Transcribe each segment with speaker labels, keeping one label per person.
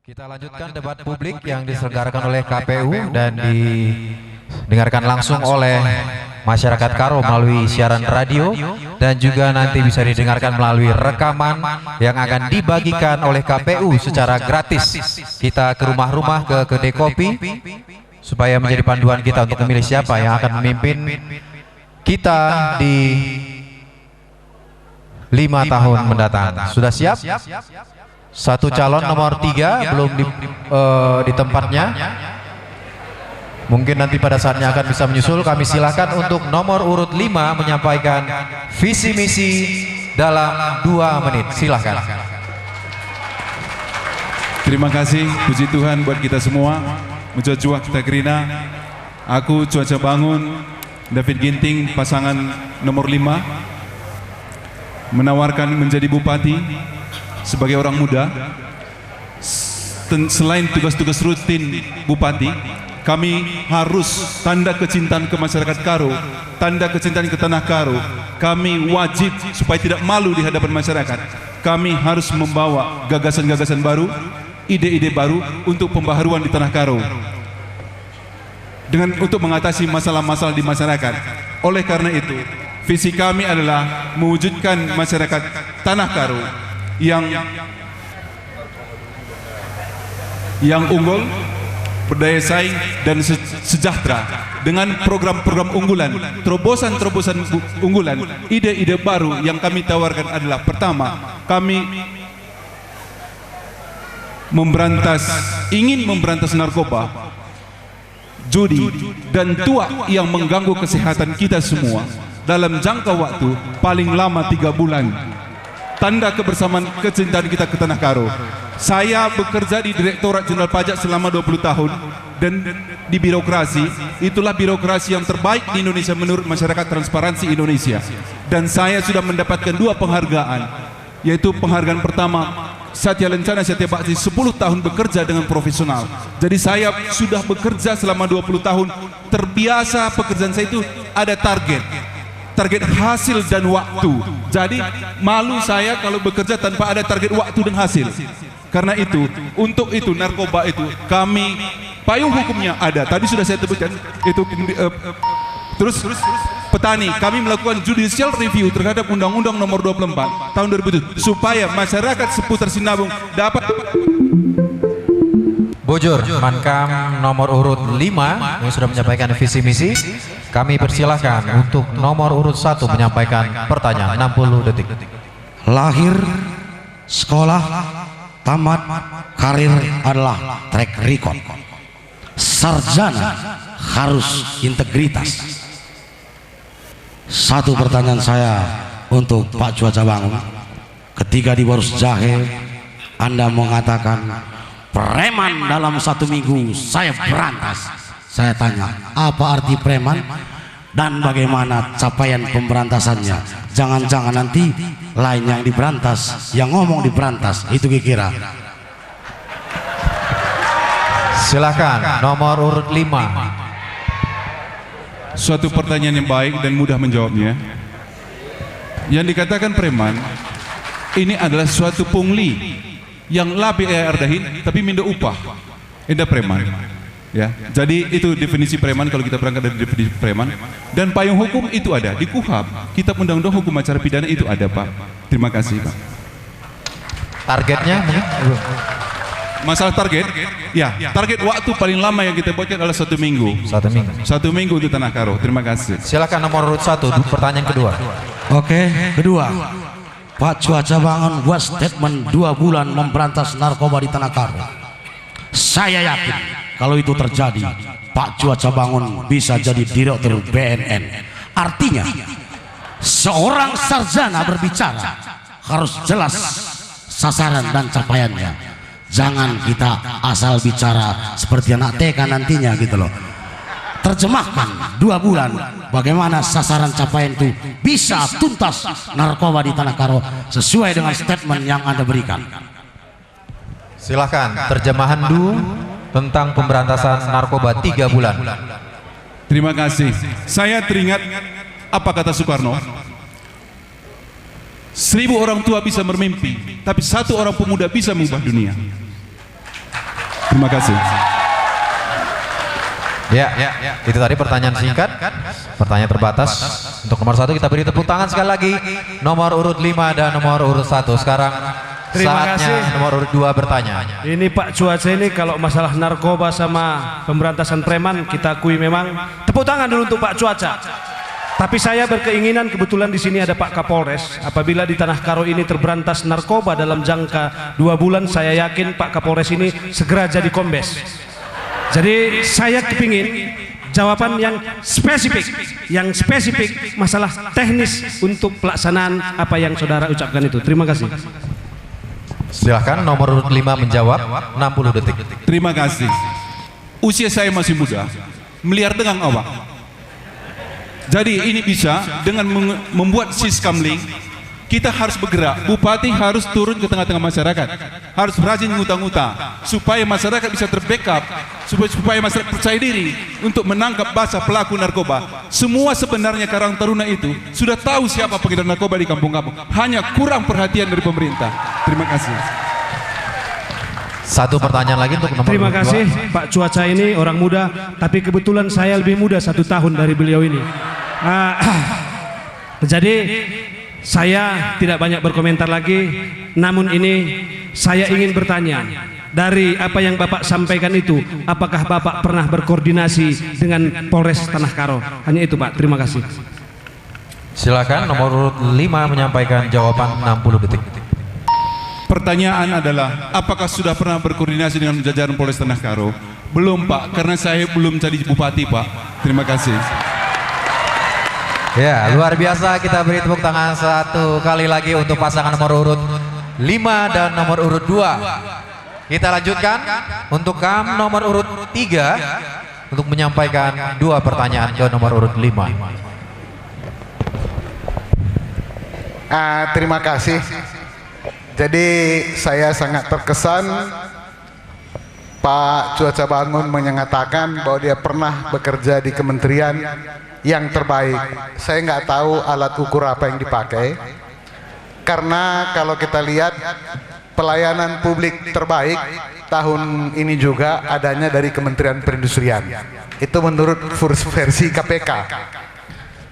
Speaker 1: Kita lanjutkan debat publik yang diselenggarakan oleh KPU dan didengarkan langsung oleh masyarakat Karo melalui siaran radio dan juga nanti bisa didengarkan melalui rekaman yang akan dibagikan oleh KPU secara gratis. Kita ke rumah-rumah, ke kedai kopi supaya menjadi panduan kita untuk memilih siapa yang akan memimpin kita di 5 tahun mendatang. Sudah siap? Satu calon nomor 3 belum di tempatnya. Mungkin nanti pada saatnya akan bisa menyusul. Kami silakan untuk nomor urut 5 menyampaikan visi misi dalam 2 menit. Silakan.
Speaker 2: Terima kasih, puji Tuhan buat kita semua. Mencuat kita Gerina. Aku Cuaca Bangun, David Ginting, pasangan nomor 5, menawarkan menjadi bupati. Sebagai orang muda, selain tugas-tugas rutin bupati, kami harus tanda kecintaan ke masyarakat Karo, tanda kecintaan ke tanah Karo. Kami wajib supaya tidak malu di hadapan masyarakat. Kami harus membawa gagasan-gagasan baru, ide-ide baru untuk pembaharuan di tanah Karo, untuk mengatasi masalah-masalah di masyarakat. Oleh karena itu, visi kami adalah mewujudkan masyarakat tanah Karo yang unggul, berdaya saing dan sejahtera dengan program-program unggulan, terobosan-terobosan unggulan, ide-ide baru yang kami tawarkan adalah: pertama, kami ingin memberantas narkoba, judi dan tuak yang mengganggu kesehatan kita semua dalam jangka waktu paling lama 3 bulan. Tanda kebersamaan kecintaan kita ke tanah Karo. Saya bekerja di Direktorat Jenderal Pajak selama 20 tahun dan di birokrasi. Itulah birokrasi yang terbaik di Indonesia menurut masyarakat Transparansi Indonesia. Dan saya sudah mendapatkan 2 penghargaan, yaitu penghargaan pertama Satya Lencana Satya Bakti, 10 tahun bekerja dengan profesional. Jadi saya sudah bekerja selama 20 tahun. Terbiasa pekerjaan saya itu ada target hasil dan waktu. Jadi malu saya kalau bekerja tanpa ada target waktu dan hasil. Karena itu, untuk itu narkoba itu kami payung hukumnya ada. Tadi sudah saya sebutkan itu. Terus petani, kami melakukan judicial review terhadap Undang-Undang Nomor 24 tahun 2007 supaya masyarakat seputar Sinabung dapat.
Speaker 1: Bojor Mankam nomor urut 5 yang sudah menyampaikan visi misi. Kami persilahkan untuk nomor urut 1 menyampaikan pertanyaan. 60 detik.
Speaker 3: Lahir, sekolah, tamat, karir adalah track record. Sarjana harus integritas. Satu pertanyaan saya untuk Pak Cuaca Bangun. Ketika di Boros Jahe Anda mengatakan preman dalam 1 minggu saya berantas. Saya tanya, apa arti preman dan bagaimana capaian pemberantasannya? Jangan-jangan nanti lain yang diberantas, yang ngomong diberantas, itu kira-kira.
Speaker 1: Silakan nomor urut 5.
Speaker 2: Suatu pertanyaan yang baik dan mudah menjawabnya. Yang dikatakan preman ini adalah suatu pungli yang labi ardahin tapi minta upah. Itu preman. Ya, jadi itu definisi preman kalau kita berangkat dari definisi preman. Dan payung hukum itu ada di KUHP, Kitab Undang-Undang Hukum Acara Pidana itu ada, Pak. Terima kasih, Pak.
Speaker 1: Targetnya mungkin?
Speaker 2: Masalah target, ya, target waktu paling lama yang kita buatkan adalah 1 minggu.
Speaker 1: 1 minggu.
Speaker 2: 1 minggu untuk tanah Karo. Terima kasih.
Speaker 1: Silakan nomor urut 1, pertanyaan kedua.
Speaker 3: Oke, kedua. Pak Cuaca Bangun buat statement 2 bulan memberantas narkoba di tanah Karo. Saya yakin kalau itu terjadi, Pak Cuaca Bangun bisa jadi direktur BNN. Artinya, seorang sarjana berbicara harus jelas sasaran dan capaiannya. Jangan kita asal bicara seperti anak TK nantinya gitu loh. Terjemahkan 2 bulan bagaimana sasaran capaian itu bisa tuntas narkoba di tanah Karo sesuai dengan statement yang Anda berikan.
Speaker 1: Silakan terjemahan dulu tentang pemberantasan narkoba 3 bulan.
Speaker 2: Terima kasih. Saya teringat apa kata Soekarno. 1000 orang tua bisa bermimpi, tapi 1 orang pemuda bisa mengubah dunia. Terima kasih.
Speaker 1: Ya, itu tadi pertanyaan singkat, pertanyaan terbatas. Untuk nomor 1 kita beri tepuk tangan sekali lagi. Nomor urut 5 dan nomor urut 1. Sekarang
Speaker 4: Terima
Speaker 1: saatnya
Speaker 4: kasih.
Speaker 1: nomor urut 2 bertanya.
Speaker 4: Ini Pak Cuaca ini kalau masalah narkoba sama pemberantasan preman kita akui memang tepuk tangan dulu untuk Pak Cuaca. Tapi saya berkeinginan kebetulan di sini ada Pak Kapolres. Apabila di Tanah Karo ini terberantas narkoba dalam jangka 2 bulan, saya yakin Pak Kapolres ini segera jadi kombes. Jadi saya kepingin jawaban yang spesifik masalah teknis untuk pelaksanaan apa yang saudara ucapkan itu. Terima kasih.
Speaker 1: Silahkan nomor urut 5 menjawab, 60 detik.
Speaker 2: Terima kasih. Usia saya masih muda, meliar dengan awak. Jadi ini bisa dengan membuat siskamling. Kita harus bergerak. Bupati harus turun ke tengah-tengah masyarakat. Harus rajin ngutang-ngutang supaya masyarakat bisa terbackup, supaya masyarakat percaya diri untuk menangkap basah pelaku narkoba. Semua sebenarnya Karang Taruna itu sudah tahu siapa pengedar narkoba di kampung-kampung. Hanya kurang perhatian dari pemerintah. Terima kasih.
Speaker 1: Satu pertanyaan lagi untuk nomor
Speaker 4: Terima
Speaker 1: urut
Speaker 4: kasih
Speaker 1: 2.
Speaker 4: Pak Cuaca ini orang muda, tapi kebetulan saya lebih muda 1 tahun dari beliau ini. Jadi saya tidak banyak berkomentar lagi, namun ini saya ingin bertanya, dari apa yang Bapak sampaikan itu, apakah Bapak pernah berkoordinasi dengan Polres Tanah Karo? Hanya itu Pak, terima kasih.
Speaker 1: Silakan nomor urut 5 menyampaikan jawaban, 60 detik.
Speaker 2: Pertanyaan adalah, apakah sudah pernah berkoordinasi dengan jajaran Polres Tanah Karo? Belum Pak, karena saya belum jadi bupati Pak. Terima kasih.
Speaker 1: Ya, luar biasa, kita beri tepuk tangan 1 kali lagi untuk pasangan nomor urut 5 dan nomor urut 2. Kita lanjutkan untuk kam nomor urut 3 untuk menyampaikan 2 pertanyaan ke nomor urut 5.
Speaker 5: Terima kasih. Jadi saya sangat terkesan Pak Cuaca Bangun menyatakan bahwa dia pernah bekerja di kementerian yang terbaik. Saya nggak tahu alat ukur apa yang dipakai, karena kalau kita lihat pelayanan publik terbaik tahun ini juga adanya dari Kementerian Perindustrian. Itu menurut versi KPK.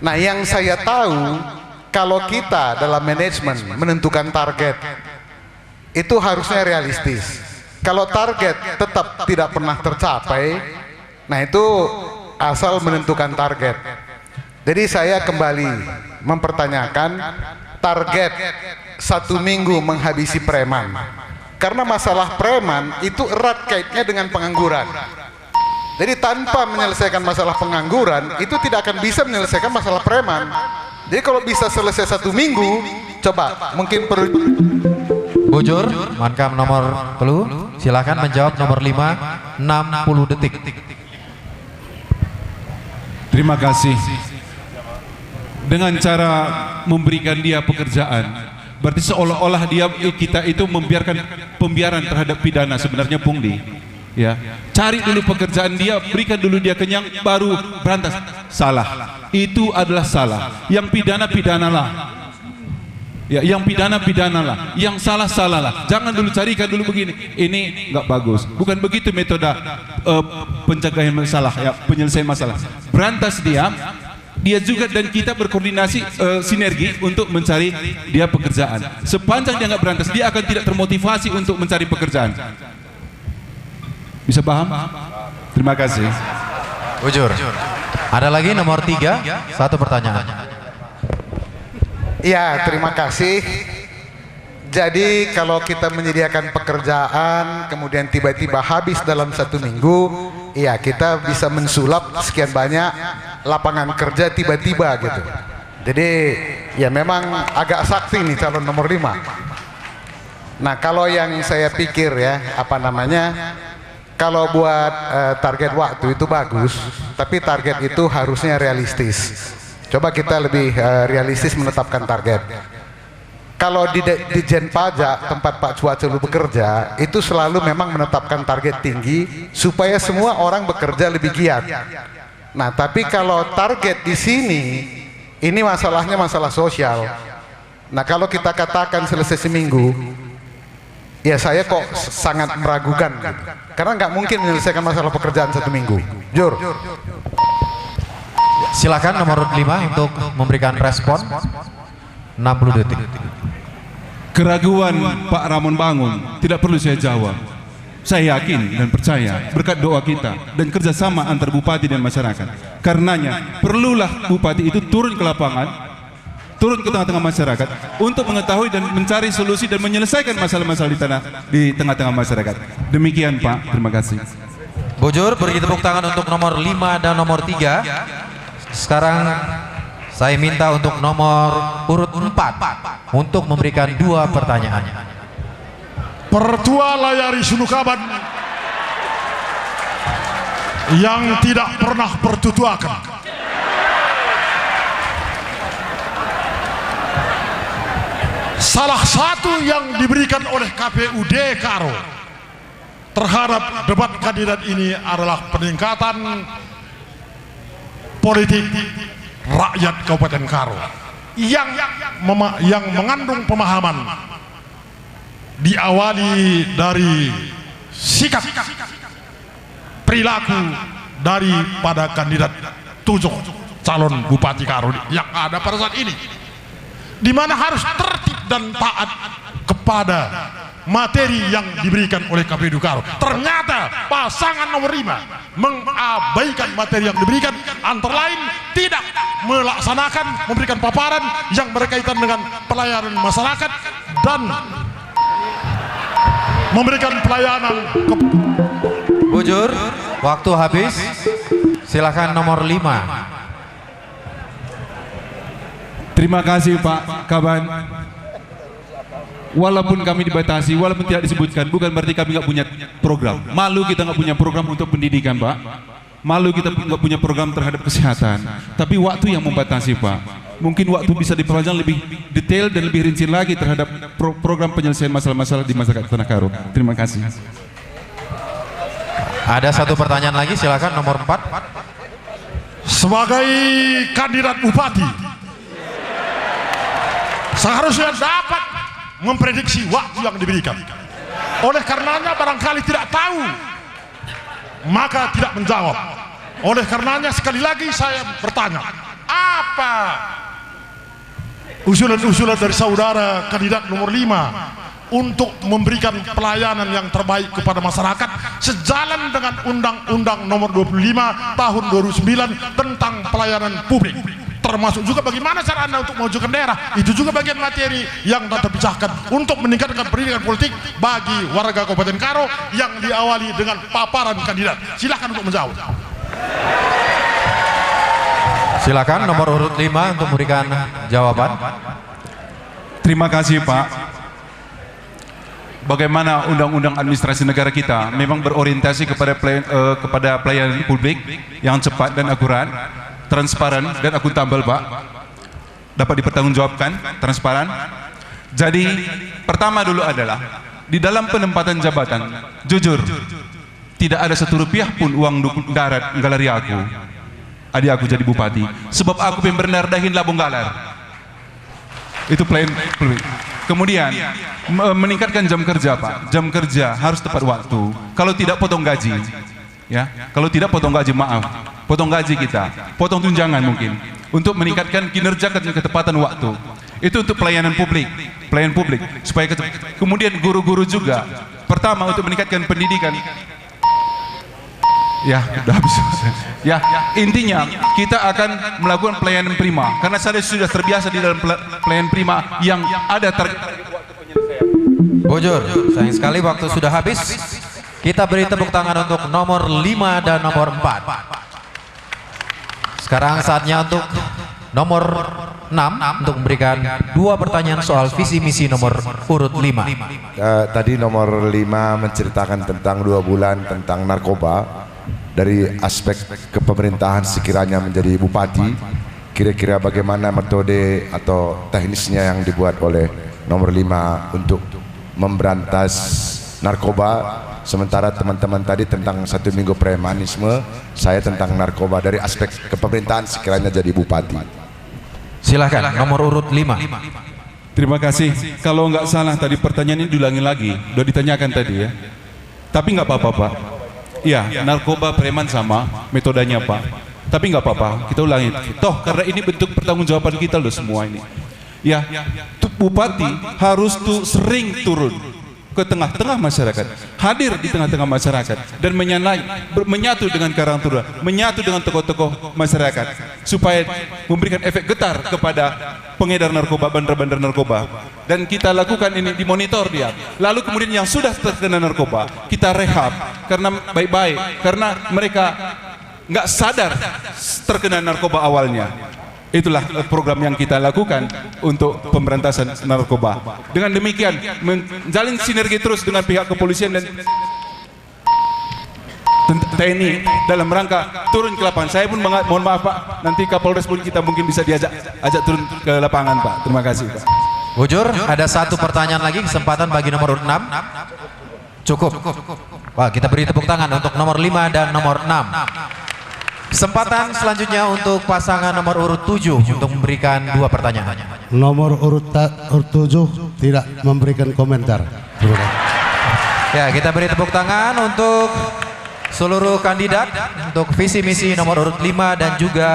Speaker 5: Nah, yang saya tahu, kalau kita dalam manajemen menentukan target itu harusnya realistis. Kalau target tetap tidak pernah tercapai, nah itu asal menentukan target. Jadi saya kembali mempertanyakan target 1 minggu menghabisi preman, karena masalah preman itu erat kaitnya dengan pengangguran. Jadi tanpa menyelesaikan masalah pengangguran itu tidak akan bisa menyelesaikan masalah preman. Jadi kalau bisa selesai 1 minggu, coba mungkin perlu
Speaker 1: Bujur, mankam nomor telu, silakan menjawab nomor 5, 60 detik.
Speaker 2: Terima kasih. Dengan cara memberikan dia pekerjaan, berarti seolah-olah kita itu membiarkan pembiaran terhadap pidana, sebenarnya pungli. Ya, cari dulu pekerjaan dia, berikan dulu dia kenyang, baru berantas. Salah. Itu adalah salah. Yang pidana pidanalah. Ya, yang pidanalah, yang salahlah. Jangan dulu carikan dulu begini. Ini nggak bagus. Bukan begitu metode pencegahan masalah, ya, penyelesaian masalah. Berantas dia juga dan kita berkoordinasi sinergi untuk mencari dia pekerjaan. Sepanjang dia nggak berantas, dia akan tidak termotivasi untuk mencari pekerjaan. Bisa paham? Terima kasih.
Speaker 1: Bujur. Ada lagi nomor 3, 1 pertanyaan.
Speaker 5: Ya, terima kasih. Jadi kalau kita menyediakan pekerjaan kemudian tiba-tiba habis dalam 1 minggu, ya kita bisa mensulap sekian banyak lapangan kerja tiba-tiba gitu. Jadi ya memang agak sakti nih calon nomor 5. Nah, kalau yang saya pikir ya, kalau buat target waktu itu bagus, tapi target itu harusnya realistis. Coba kita lebih realistis menetapkan target. Kalau di Dijen Pajak tempat Pak Cuaca dulu bekerja, itu selalu memang menetapkan target tinggi supaya semua orang bekerja lebih giat. Nah, tapi kalau target di sini, ini masalahnya masalah sosial. Nah, kalau kita katakan selesai seminggu, Ya saya kok sangat meragukan gitu. Karena nggak mungkin menyelesaikan masalah pekerjaan 1 minggu. Jur.
Speaker 1: Silakan nomor 5 untuk memberikan respon. 60 detik.
Speaker 2: Keraguan Pak Ramon Bangun tidak perlu saya jawab. Saya yakin dan percaya berkat doa kita dan kerjasama antar bupati dan masyarakat. Karenanya perlulah bupati itu turun ke lapangan, turun ke tengah-tengah masyarakat untuk mengetahui dan mencari solusi dan menyelesaikan masalah-masalah di tengah-tengah masyarakat. Demikian Pak, terima kasih.
Speaker 1: Bujur, beri tepuk tangan untuk nomor 5 dan nomor 3. Sekarang saya minta untuk nomor urut 4 untuk memberikan 2 pertanyaan.
Speaker 6: Pertua layari Sunukaban yang tidak pernah pertutuakan. Salah satu yang diberikan oleh KPUD Karo terhadap debat kandidat ini adalah peningkatan politik rakyat Kabupaten Karo yang mengandung pemahaman diawali dari sikap perilaku daripada kandidat 7 calon Bupati Karo yang ada pada saat ini, di mana harus tertib dan taat kepada materi yang diberikan oleh KPU Karo. Ternyata pasangan nomor 5 mengabaikan materi yang diberikan, antara lain tidak melaksanakan memberikan paparan yang berkaitan dengan pelayanan masyarakat dan memberikan pelayanan
Speaker 1: Bujur, waktu habis. Silakan nomor 5.
Speaker 2: Terima kasih Pak Kaban. Walaupun kami dibatasi, walaupun tidak disebutkan, bukan berarti kami nggak punya program. Malu kita nggak punya program untuk pendidikan, Pak. Malu kita nggak punya program terhadap kesehatan. Tapi waktu yang membatasi, Pak. Mungkin waktu bisa diperpanjang lebih detail dan lebih rinci lagi terhadap program penyelesaian masalah-masalah di masyarakat Tanah Karo. Terima kasih.
Speaker 1: Ada 1 pertanyaan lagi, silakan nomor 4.
Speaker 6: sebagai kandidat bupati seharusnya dapat memprediksi waktu yang diberikan. Oleh karenanya barangkali tidak tahu, maka tidak menjawab. Oleh karenanya sekali lagi saya bertanya, apa usulan-usulan dari saudara kandidat nomor 5 untuk memberikan pelayanan yang terbaik kepada masyarakat sejalan dengan Undang-Undang nomor 25 tahun 2009 tentang pelayanan publik, termasuk juga bagaimana cara Anda untuk memajukan daerah. Itu juga bagian materi yang tak terpisahkan untuk meningkatkan pendidikan politik bagi warga Kabupaten Karo yang diawali dengan paparan kandidat. Silakan untuk menjawab.
Speaker 1: Silakan nomor urut 5 untuk memberikan jawaban.
Speaker 2: Terima kasih Pak. Bagaimana undang-undang administrasi negara kita memang berorientasi kepada pelayanan publik yang cepat dan akurat, transparan dan akuntabel, Pak. Dapat dipertanggungjawabkan, transparan. Jadi pertama dulu adalah di dalam penempatan jabatan, jujur tidak ada 1 rupiah pun uang darat galeri aku. Adik aku jadi bupati sebab aku pemberdayaan dahin Labong Galar. Itu pelayan publik. Kemudian meningkatkan jam kerja, Pak. Jam kerja harus tepat waktu. Kalau tidak potong gaji, ya. Kalau tidak potong gaji, maaf. Potong gaji kita, potong tunjangan mungkin. Untuk meningkatkan kinerja dan ketepatan waktu. Itu untuk pelayanan publik, supaya kemudian guru-guru juga. Pertama untuk meningkatkan pendidikan. Ya, udah habis. Ya, intinya kita akan melakukan pelayanan prima karena saya sudah terbiasa di dalam pelayanan prima yang ada target waktu penyelesaian.
Speaker 1: Bujur, sayang sekali waktu sudah habis. Kita beri tepuk tangan untuk nomor 5 dan nomor 4. Sekarang saatnya untuk nomor 6 untuk memberikan 2 pertanyaan soal visi misi nomor urut 5.
Speaker 7: Tadi nomor 5 menceritakan tentang 2 bulan tentang narkoba. Dari aspek kepemerintahan sekiranya menjadi bupati, kira-kira bagaimana metode atau teknisnya yang dibuat oleh nomor 5 untuk memberantas narkoba, sementara teman-teman tadi tentang 1 minggu premanisme, saya tentang narkoba dari aspek kepemerintahan sekiranya jadi bupati.
Speaker 1: Silahkan nomor urut 5.
Speaker 2: Terima kasih. Kalau nggak salah tadi pertanyaan ini diulangi lagi, udah ditanyakan tadi ya. Tapi nggak apa-apa Pak. Iya, narkoba preman sama metodenya Pak. Tapi nggak apa-apa, kita ulangi. Toh karena ini bentuk pertanggungjawaban kita loh semua ini. Ya, bupati harus tuh sering turun ke tengah-tengah masyarakat, hadir di tengah-tengah masyarakat dan menyatu dengan Karang Taruna, menyatu dengan tokoh-tokoh masyarakat supaya memberikan efek getar kepada pengedar narkoba, bandar-bandar narkoba. Dan kita lakukan ini, dimonitor dia. Lalu kemudian yang sudah terkena narkoba kita rehab karena baik-baik, karena mereka nggak sadar terkena narkoba awalnya. Itulah program yang kita lakukan untuk pemberantasan narkoba. Dengan demikian menjalin sinergi terus dengan pihak kepolisian dan TNI dalam rangka turun ke lapangan. Saya pun mohon maaf Pak, nanti Kapolres pun kita mungkin bisa ajak turun ke lapangan Pak. Terima kasih Pak.
Speaker 1: Bujur, ada satu pertanyaan lagi, kesempatan bagi nomor 6. Cukup. Pak, kita beri tepuk tangan untuk nomor 5 dan nomor 6. Kesempatan selanjutnya untuk pasangan nomor urut 7 untuk memberikan 2 pertanyaan.
Speaker 3: Nomor urut 7 tidak memberikan komentar. Terima kasih.
Speaker 1: Ya, kita beri tepuk tangan untuk seluruh kandidat untuk visi misi nomor urut 5 dan juga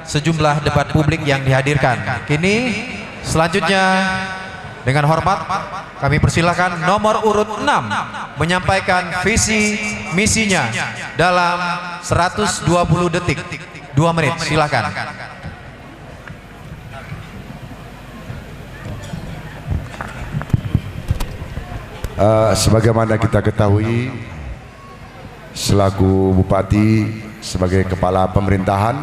Speaker 1: sejumlah debat publik yang dihadirkan. Kini selanjutnya dengan hormat kami persilakan nomor urut 6 menyampaikan visi misinya dalam 120 detik, 2 menit, silakan.
Speaker 7: Sebagaimana kita ketahui, selaku bupati sebagai kepala pemerintahan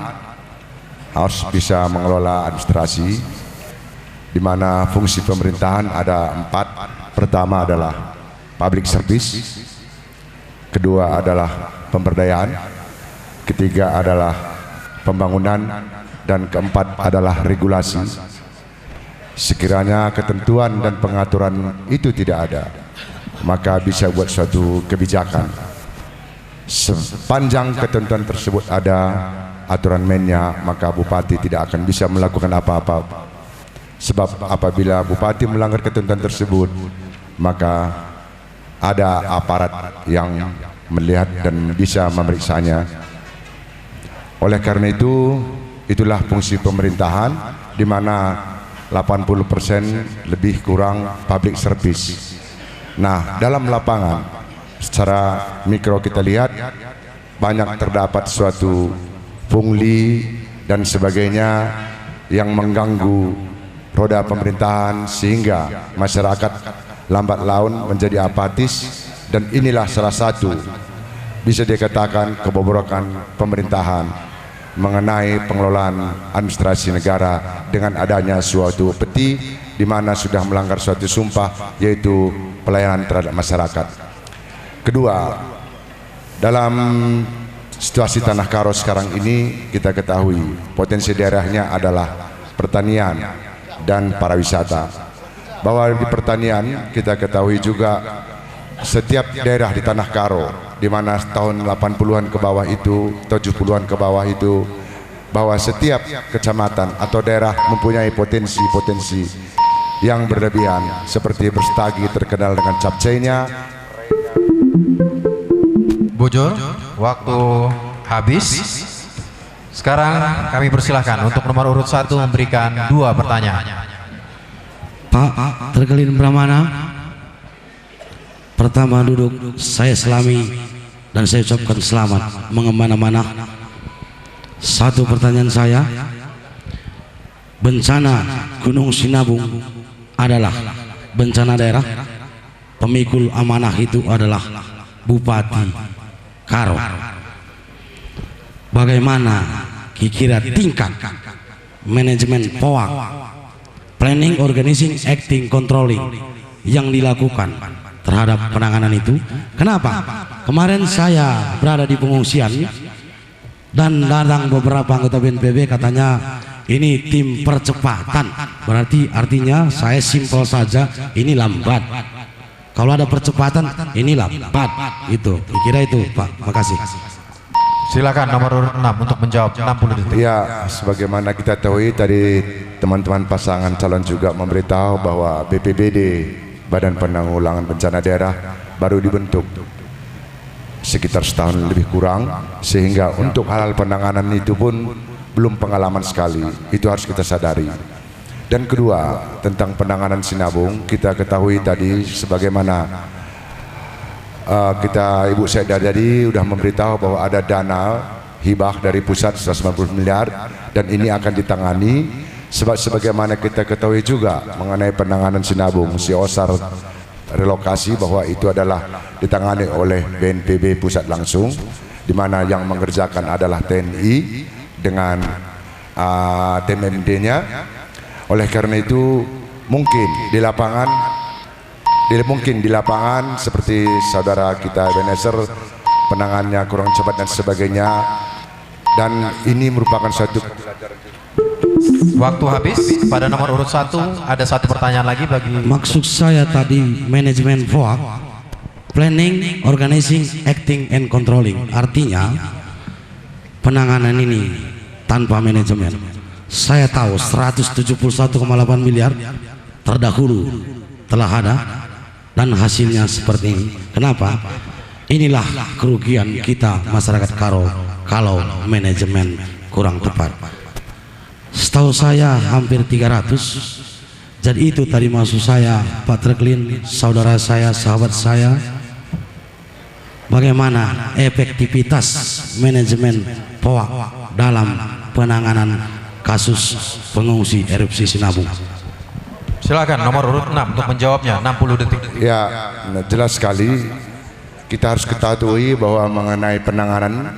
Speaker 7: harus bisa mengelola administrasi, di mana fungsi pemerintahan ada 4. Pertama adalah public service, kedua adalah pemberdayaan, ketiga adalah pembangunan, dan keempat adalah regulasi. Sekiranya ketentuan dan pengaturan itu tidak ada, maka bisa buat suatu kebijakan. Sepanjang ketentuan tersebut ada aturan mainnya, maka bupati tidak akan bisa melakukan apa-apa. Sebab apabila bupati melanggar ketentuan tersebut, maka ada aparat yang melihat dan bisa memeriksanya. Oleh karena itu, itulah fungsi pemerintahan, di mana 80% lebih kurang public service. Nah, dalam lapangan secara mikro kita lihat banyak terdapat suatu pungli dan sebagainya yang mengganggu roda pemerintahan sehingga masyarakat lambat laun menjadi apatis, dan inilah salah satu bisa dikatakan kebobrokan pemerintahan mengenai pengelolaan administrasi negara dengan adanya suatu peti di mana sudah melanggar suatu sumpah, yaitu pelayanan terhadap masyarakat. Kedua, dalam situasi Tanah Karo sekarang ini kita ketahui potensi daerahnya adalah pertanian dan pariwisata. Bahwa di pertanian kita ketahui juga setiap daerah di Tanah Karo, di mana tahun 80-an ke bawah itu, 70-an ke bawah itu, bahwa setiap kecamatan atau daerah mempunyai potensi-potensi yang berlebihan, seperti Brastagi terkenal dengan capcainya.
Speaker 1: Bujur, waktu habis. Sekarang kami persilahkan untuk nomor urut 1 memberikan 2 pertanyaan.
Speaker 3: Pak Terkelin Brahmana, pertama duduk saya selami dan saya ucapkan selamat mengemana-mana. 1 pertanyaan saya, bencana Gunung Sinabung adalah bencana daerah, pemikul amanah itu adalah Bupati Karo. Bagaimana kira-kira tingkat manajemen POAK, planning, organizing, acting, controlling yang dilakukan terhadap penanganan itu? Kenapa? Kemarin saya berada di pengungsian dan datang beberapa anggota BNPB, katanya ini tim percepatan, berarti artinya saya simpel saja, ini lambat. Kalau ada percepatan ini lambat, itu kira itu Pak. Makasih.
Speaker 1: Silakan nomor urut 6 untuk menjawab 60 detik.
Speaker 7: Ya, sebagaimana kita tahu tadi teman-teman pasangan calon juga memberitahu bahwa BPBD, Badan Penanggulangan Bencana Daerah, baru dibentuk sekitar setahun lebih kurang, sehingga untuk hal-hal penanganan itu pun belum pengalaman sekali. Itu harus kita sadari. Dan kedua, tentang penanganan Sinabung, kita ketahui tadi sebagaimana Ibu Sekda tadi sudah memberitahu bahwa ada dana hibah dari pusat 190 miliar dan ini akan ditangani sebagaimana kita ketahui juga mengenai penanganan Sinabung, COSAR relokasi, bahwa itu adalah ditangani oleh BNPB pusat langsung, di mana yang mengerjakan adalah TNI dengan TMMD-nya. Oleh karena itu mungkin di lapangan seperti saudara kita Ebenezer, penanganannya kurang cepat dan sebagainya, dan ini merupakan suatu
Speaker 1: Waktu habis. Pada nomor urut 1 ada satu pertanyaan lagi bagi
Speaker 3: Maksud saya tadi manajemen FOAK, planning, organizing, acting, and controlling. Artinya penanganan ini tanpa manajemen. Saya tahu 171,8 miliar terdahulu telah ada dan hasilnya seperti ini. Kenapa? Inilah kerugian kita masyarakat Karo kalau manajemen kurang tepat. Setahu saya hampir 300. Jadi itu tadi maksud saya, Pak Treklin, saudara saya, sahabat saya, bagaimana efektivitas manajemen POAK dalam penanganan kasus pengungsi erupsi Sinabung.
Speaker 1: Silakan nomor urut 6 untuk menjawabnya 60 detik.
Speaker 7: ya jelas sekali. Kita harus ketahui bahwa mengenai penanganan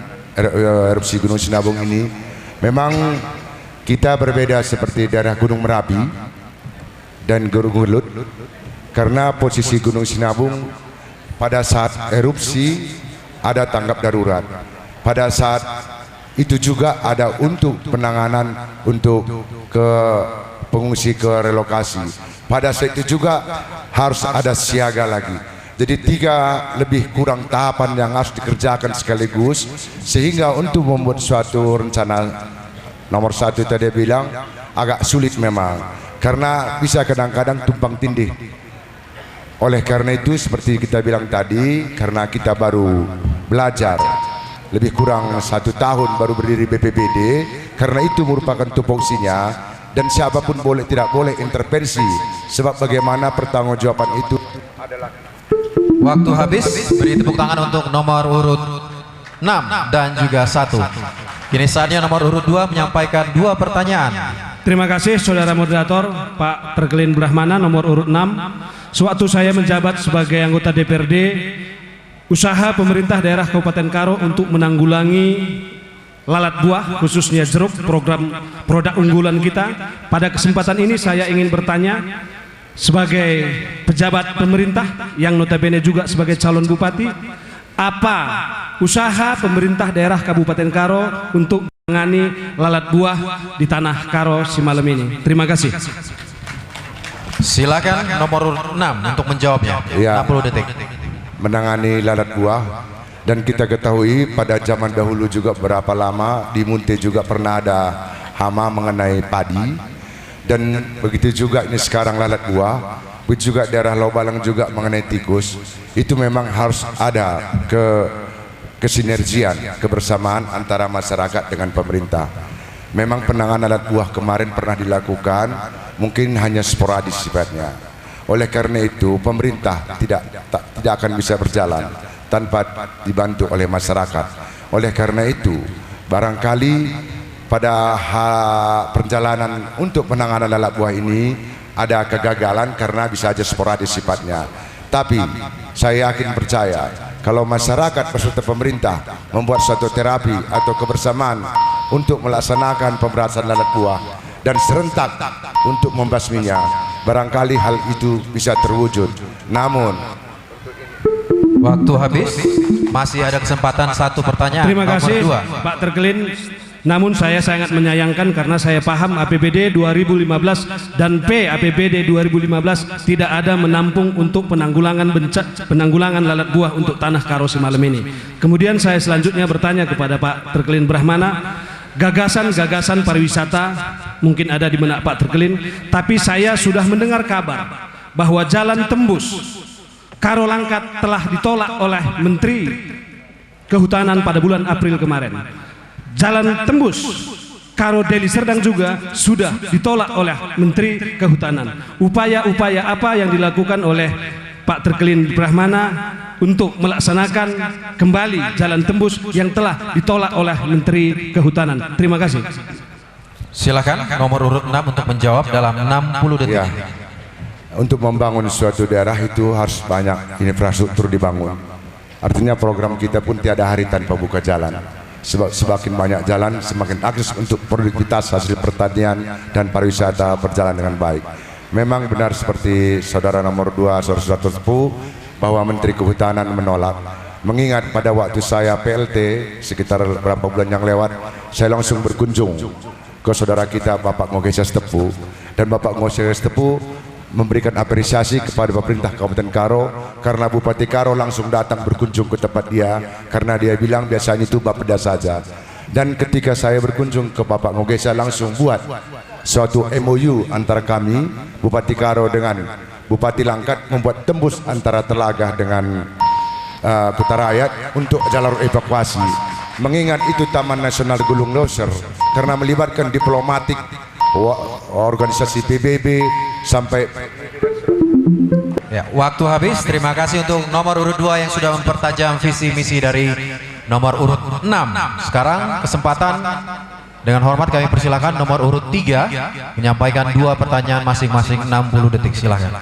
Speaker 7: erupsi Gunung Sinabung ini memang kita berbeda seperti daerah Gunung Merapi dan Gunung Hurlut, karena posisi Gunung Sinabung pada saat erupsi ada tanggap darurat, pada saat itu juga ada untuk penanganan untuk ke pengungsi ke relokasi, pada saat itu juga harus ada siaga lagi. Jadi 3 lebih kurang tahapan yang harus dikerjakan sekaligus, sehingga untuk membuat suatu rencana nomor 1 tadi bilang agak sulit memang, karena bisa kadang-kadang tumpang tindih. Oleh karena itu seperti kita bilang tadi, karena kita baru belajar lebih kurang 1 tahun baru berdiri BPBD, karena itu merupakan tupoksinya dan siapapun tidak boleh intervensi, sebab bagaimana pertanggungjawaban itu adalah.
Speaker 1: Waktu habis. Beri tepuk tangan untuk nomor urut 6 dan juga 1. Kini saatnya nomor urut 2 menyampaikan 2 pertanyaan.
Speaker 4: Terima kasih saudara moderator Pak Treklin Brahmana, nomor urut 6. Sewaktu saya menjabat sebagai anggota DPRD, usaha pemerintah daerah Kabupaten Karo untuk menanggulangi lalat buah khususnya jeruk, program produk unggulan kita. Pada kesempatan ini saya ingin bertanya sebagai pejabat pemerintah yang notabene juga sebagai calon bupati, apa usaha pemerintah daerah Kabupaten Karo untuk menangani lalat buah di tanah Karo Simalem ini? Terima kasih.
Speaker 1: Silakan nomor urut 6 untuk menjawabnya.
Speaker 7: Ya.
Speaker 1: 60 detik.
Speaker 7: Menangani lalat buah, dan kita ketahui pada zaman dahulu juga berapa lama di Munte juga pernah ada hama mengenai padi, dan begitu juga ini sekarang lalat buah, begitu juga daerah Lobalang juga mengenai tikus. Itu memang harus ada kesinergian, kebersamaan antara masyarakat dengan pemerintah. Memang penanganan lalat buah kemarin pernah dilakukan, mungkin hanya sporadis sifatnya. Oleh karena itu pemerintah tidak akan bisa berjalan tanpa dibantu oleh masyarakat. Oleh karena itu barangkali pada perjalanan untuk penanganan lalat buah ini ada kegagalan karena bisa saja sporadis sifatnya. Tapi saya yakin percaya kalau masyarakat beserta pemerintah membuat suatu terapi atau kebersamaan untuk melaksanakan pemberantasan lalat buah dan serentak untuk membasminya, barangkali hal itu bisa terwujud. Namun
Speaker 1: Waktu habis. Masih ada kesempatan 1 pertanyaan.
Speaker 4: Terima kasih
Speaker 1: nomor 2.
Speaker 4: Pak Treklin. Namun saya sangat menyayangkan karena saya paham APBD 2015 dan APBD 2015 tidak ada menampung untuk penanggulangan lalat buah untuk tanah Karo semalam ini. Kemudian saya selanjutnya bertanya kepada Pak Terkelin Brahmana, gagasan-gagasan pariwisata mungkin ada di benak Pak Terkelin, tapi saya sudah mendengar kabar bahwa jalan tembus Karo Langkat telah ditolak oleh Menteri Kehutanan pada bulan April kemarin. Jalan tembus Karo Deli Serdang juga sudah ditolak oleh Menteri Kehutanan. Upaya-upaya apa yang dilakukan oleh Pak Terkelin Brahmana untuk melaksanakan kembali jalan tembus yang telah ditolak oleh Menteri Kehutanan? Terima kasih.
Speaker 1: Silakan nomor urut 6 untuk menjawab dalam 60 detik.
Speaker 7: Ya. Untuk membangun suatu daerah itu harus banyak infrastruktur dibangun. Artinya program kita pun tiada hari tanpa buka jalan. Sebab semakin banyak jalan, semakin akses untuk produktivitas hasil pertanian dan pariwisata berjalan dengan baik. Memang benar seperti saudara nomor 2, saudara sepuh, bahwa Menteri Kehutanan menolak. Mengingat pada waktu saya PLT sekitar beberapa bulan yang lewat, saya langsung berkunjung ke saudara kita Bapak Ngogesa Setepu, dan Bapak Ngogesa Setepu memberikan apresiasi kepada pemerintah Kabupaten Karo karena Bupati Karo langsung datang berkunjung ke tempat dia, karena dia bilang biasanya itu Bapeda saja. Dan ketika saya berkunjung ke Bapak Ngogesa, langsung buat suatu MOU antara kami Bupati Karo dengan Bupati Langkat, membuat tembus antara Telaga dengan Kota Rakyat untuk jalur evakuasi. Mengingat itu Taman Nasional Gunung Leuser, karena melibatkan diplomatik, organisasi PBB sampai.
Speaker 1: Ya, waktu habis. Terima kasih untuk nomor urut 2 yang sudah mempertajam visi misi dari nomor urut 6. Sekarang kesempatan, dengan hormat kami persilakan nomor urut 3 menyampaikan 2 pertanyaan masing-masing 60 detik. Silakan.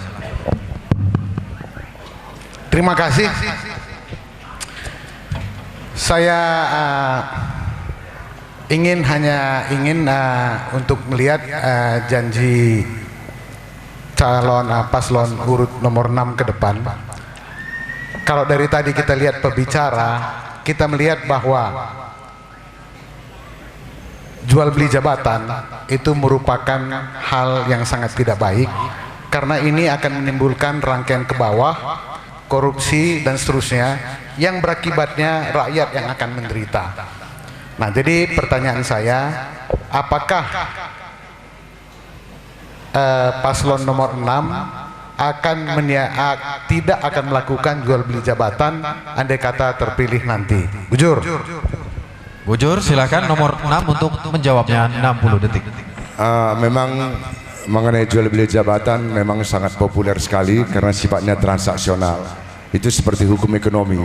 Speaker 5: Terima kasih. Saya ingin untuk melihat janji calon paslon urut nomor 6 ke depan. Kalau dari tadi kita lihat pembicara, kita melihat bahwa jual beli jabatan itu merupakan hal yang sangat tidak baik, karena ini akan menimbulkan rangkaian ke bawah, korupsi dan seterusnya, yang berakibatnya rakyat yang akan menderita. Nah, jadi pertanyaan saya, apakah paslon nomor 6 tidak akan melakukan jual beli jabatan andai kata terpilih nanti? Bujur.
Speaker 1: Bujur, silakan nomor 6 untuk menjawabnya 60 detik.
Speaker 7: Memang mengenai jual beli jabatan memang sangat populer sekali karena sifatnya transaksional. Itu seperti hukum ekonomi,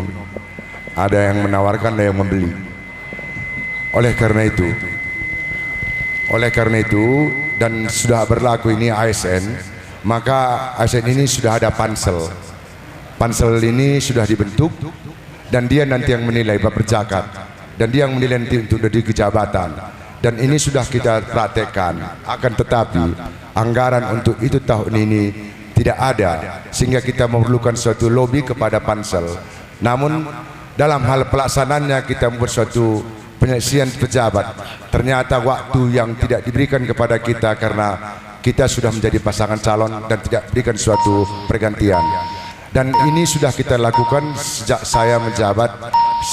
Speaker 7: ada yang menawarkan, ada yang membeli. Oleh karena itu dan sudah berlaku ini ASN, maka ASN ini sudah ada pansel. Pansel ini sudah dibentuk dan dia nanti yang menilai bab berzakat, dan dia yang menilai nanti untuk duduk jabatan, dan ini sudah kita praktekkan. Akan tetapi anggaran untuk itu tahun ini tidak ada, sehingga kita memerlukan suatu lobby kepada pansel. Namun dalam hal pelaksanaannya kita membuat suatu penyelesaian pejabat. Ternyata waktu yang tidak diberikan kepada kita karena kita sudah menjadi pasangan calon dan tidak diberikan suatu pergantian. Dan ini sudah kita lakukan sejak saya menjabat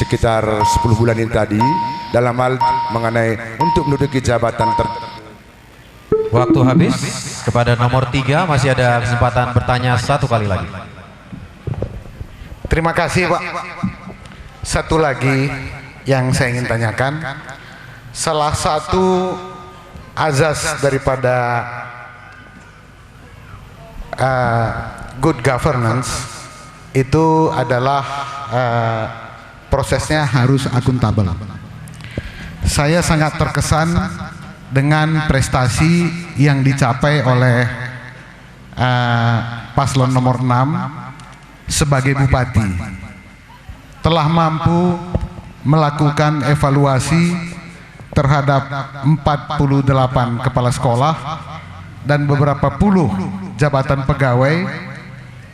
Speaker 7: sekitar 10 bulan ini tadi, dalam hal mengenai untuk menduduki jabatan
Speaker 1: Waktu habis. Kepada nomor 3 masih ada kesempatan bertanya 1 kali lagi.
Speaker 5: Terima kasih, Pak. Satu lagi yang saya ingin tanyakan, salah satu azas daripada good governance itu adalah prosesnya harus akuntabel. Saya sangat terkesan dengan prestasi yang dicapai oleh paslon nomor 6 sebagai bupati. Telah mampu melakukan evaluasi terhadap 48 kepala sekolah dan beberapa puluh jabatan pegawai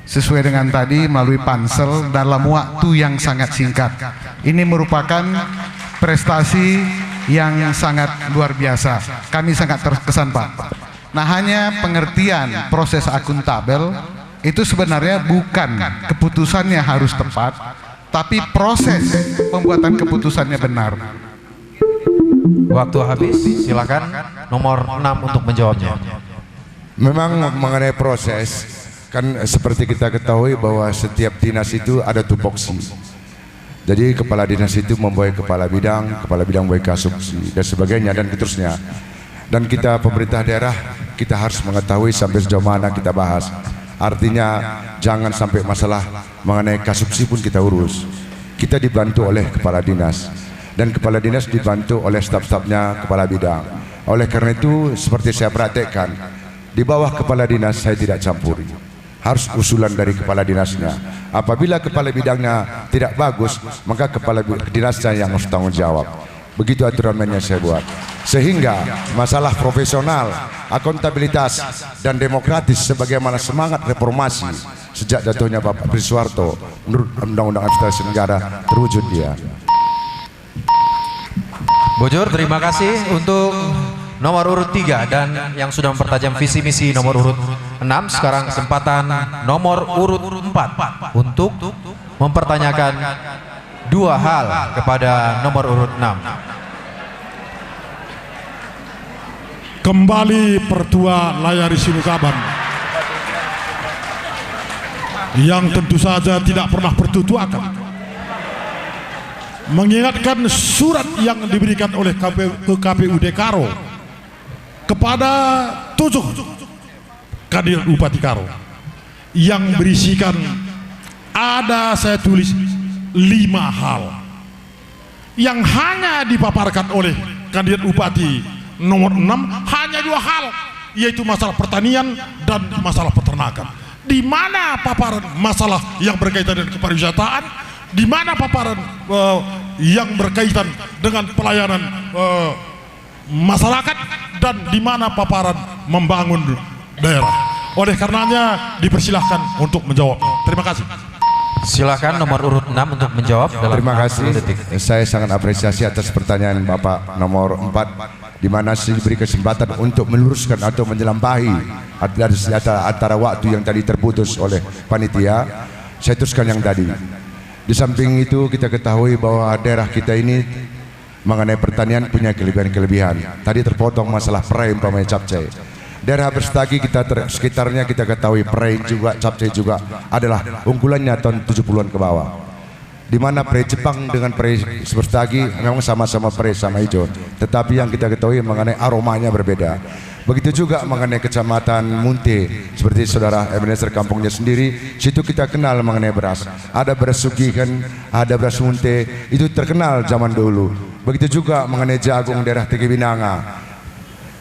Speaker 5: sesuai dengan tadi melalui pansel dalam waktu yang sangat singkat. Ini merupakan prestasi yang sangat luar biasa. Kami sangat terkesan, Pak. Nah, hanya pengertian proses akuntabel itu sebenarnya bukan keputusannya harus tepat, tapi proses pembuatan keputusannya benar.
Speaker 1: Waktu habis, silakan nomor 6 untuk menjawabnya.
Speaker 7: Memang mengenai proses, kan seperti kita ketahui bahwa setiap dinas itu ada tupoksi. Jadi kepala dinas itu membawa kepala bidang membawa kasubsi dan sebagainya dan seterusnya. Dan kita pemerintah daerah, kita harus mengetahui sampai sejauh mana kita bahas. Artinya jangan sampai masalah mengenai kasubsi pun kita urus. Kita dibantu oleh kepala dinas dan kepala dinas dibantu oleh staf-stafnya kepala bidang. Oleh karena itu seperti saya praktekkan, di bawah kepala dinas saya tidak campuri. Harus usulan dari kepala dinasnya. Apabila kepala bidangnya tidak bagus, maka kepala dinasnya yang harus tanggung jawab. Begitu aturan mainnya saya buat. Sehingga masalah profesional, akuntabilitas dan demokratis sebagaimana semangat reformasi sejak jatuhnya Bapak Budi Soeharto menurut Undang-Undang Administrasi Negara terwujud dia.
Speaker 1: Bojor, terima kasih untuk nomor urut 3 dan yang sudah mempertajam visi misi nomor urut 6. Sekarang kesempatan nomor urut 4 untuk mempertanyakan 2 hal kepada nomor urut 6.
Speaker 6: Kembali Pertua Layari Sinukaban yang tentu saja tidak pernah bertutuakan, mengingatkan surat yang diberikan oleh KPUD Karo kepada 7 kandidat Bupati Karo yang berisikan ada saya tulis 5 hal yang hanya dipaparkan oleh kandidat Bupati nomor 6, hanya 2 hal, yaitu masalah pertanian dan masalah peternakan. Di mana paparan masalah yang berkaitan dengan kepariwisataan, di mana paparan yang berkaitan dengan pelayanan masyarakat, dan di mana paparan membangun daerah. Oleh karenanya dipersilahkan untuk menjawab. Terima kasih.
Speaker 1: Silakan nomor urut 6 untuk menjawab dalam
Speaker 7: Terima kasih.
Speaker 1: 10 detik.
Speaker 7: Saya sangat apresiasi atas pertanyaan Bapak nomor 4, di mana saya diberi kesempatan untuk meluruskan atau menyelampahi antara waktu yang tadi terputus oleh panitia. Saya teruskan yang tadi. Di samping itu kita ketahui bahwa daerah kita ini mengenai pertanian punya kelebihan-kelebihan. Tadi terpotong masalah perai umpamanya capcay. Daerah Berstagi kita sekitarnya kita ketahui perai juga, capcay juga adalah unggulannya tahun 70-an ke bawah. Di mana perai Jepang dengan perai Berstagi memang sama-sama perai sama hijau, tetapi yang kita ketahui mengenai aromanya berbeda. Begitu juga mengenai kecamatan Munte, seperti saudara Ebenezer kampungnya sendiri, situ kita kenal mengenai beras. Ada beras Sugihan, ada beras Munte, itu terkenal zaman dulu. Begitu juga mengenai jagung daerah Tegi Binanga.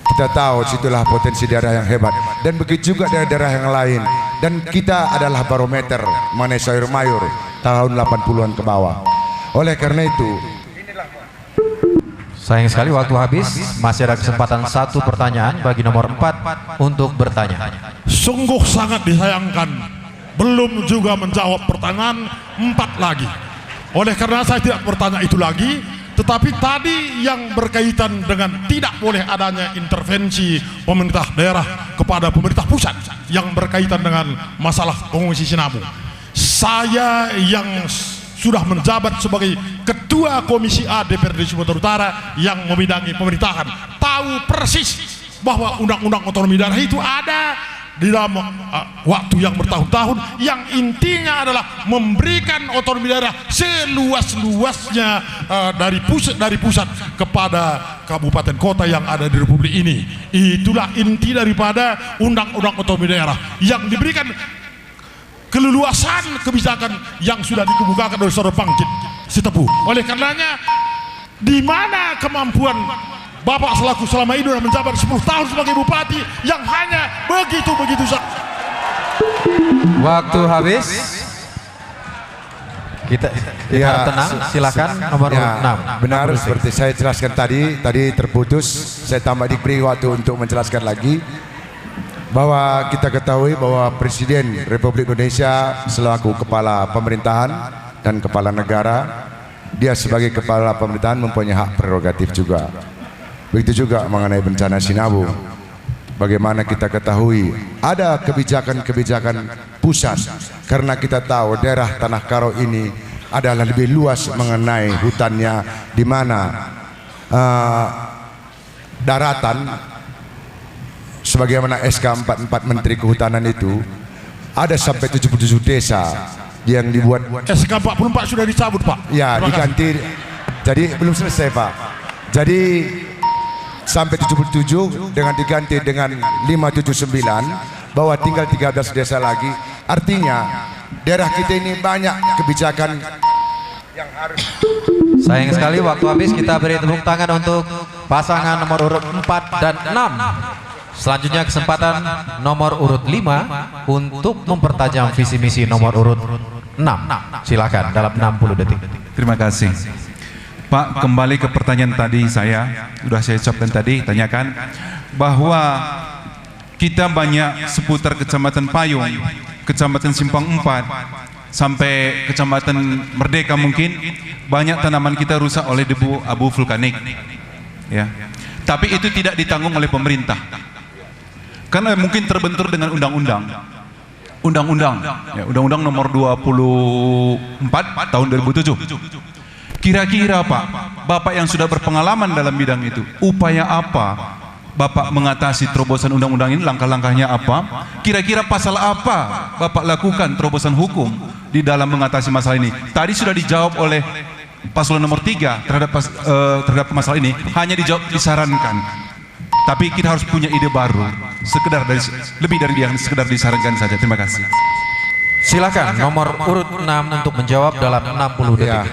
Speaker 7: Kita tahu situlah potensi daerah yang hebat, dan begitu juga daerah-daerah yang lain. Dan kita adalah barometer mengenai sayur mayur tahun 80-an ke bawah. Oleh karena itu,
Speaker 1: sayang sekali waktu habis. Masih ada kesempatan 1 pertanyaan bagi nomor 4 untuk bertanya.
Speaker 6: Sungguh sangat disayangkan belum juga menjawab pertanyaan 4 lagi. Oleh karena saya tidak bertanya itu lagi, tetapi tadi yang berkaitan dengan tidak boleh adanya intervensi pemerintah daerah kepada pemerintah pusat yang berkaitan dengan masalah pengungsi Sinabung. Saya yang sudah menjabat sebagai Ketua Komisi A DPRD Sumatera Utara yang membidangi pemerintahan, tahu persis bahwa Undang-Undang Otonomi Daerah itu ada di dalam waktu yang bertahun-tahun, yang intinya adalah memberikan otonomi daerah seluas-luasnya dari pusat kepada kabupaten kota yang ada di Republik ini. Itulah inti daripada Undang-Undang Otonomi Daerah yang diberikan keleluasan kebijakan yang sudah dikemukakan oleh Saudara Pangkit Sitepu. Oleh karenanya, di mana kemampuan Bapak selaku selama ini sudah menjabat 10 tahun sebagai bupati yang hanya begitu-begitu saja.
Speaker 1: Waktu habis. Kita harap tenang. Silakan nomor urut 6.
Speaker 7: Benar seperti saya jelaskan tadi terputus. Saya tambah diberi waktu untuk menjelaskan lagi bahwa kita ketahui bahwa Presiden Republik Indonesia selaku kepala pemerintahan dan kepala negara dia sebagai kepala pemerintahan mempunyai hak prerogatif juga. Begitu juga mengenai bencana Sinabung. Bagaimana kita ketahui ada kebijakan-kebijakan pusat, karena kita tahu daerah Tanah Karo ini adalah lebih luas mengenai hutannya, di mana daratan sebagaimana SK 44 Menteri Kehutanan itu ada sampai 77 desa yang dibuat.
Speaker 6: SK 44 sudah dicabut, Pak.
Speaker 7: Ya, diganti. Jadi belum selesai, Pak. Jadi sampai 77 dengan diganti dengan 579, bahwa tinggal 13 desa lagi. Artinya daerah kita ini banyak kebijakan yang harus.
Speaker 1: Sayang sekali waktu habis, kita beri tepuk tangan untuk pasangan nomor urut 4 dan 6. Selanjutnya kesempatan nomor urut 5 untuk mempertajam visi misi nomor urut 6. Silakan dalam 60 detik.
Speaker 2: Terima kasih. Pak, kembali ke pertanyaan tadi saya ucapkan tadi, tanyakan bahwa kita banyak seputar Kecamatan Payung, Kecamatan Simpang 4 sampai Kecamatan Merdeka, mungkin banyak tanaman kita rusak oleh debu abu vulkanik, ya. Tapi itu tidak ditanggung oleh pemerintah, karena mungkin terbentur dengan undang-undang nomor 24 tahun 2007. Kira-kira Pak, Bapak yang sudah berpengalaman dalam bidang itu, upaya apa Bapak mengatasi terobosan undang-undang ini, langkah-langkahnya apa? Kira-kira pasal apa Bapak lakukan terobosan hukum di dalam mengatasi masalah ini? Tadi sudah dijawab oleh paslon nomor 3 terhadap masalah ini, hanya dijawab disarankan. Tapi kita harus punya ide baru, lebih dari yang sekedar disarankan saja. Terima kasih.
Speaker 1: Silakan nomor urut 6 untuk menjawab dalam 60 detik.
Speaker 7: Ya,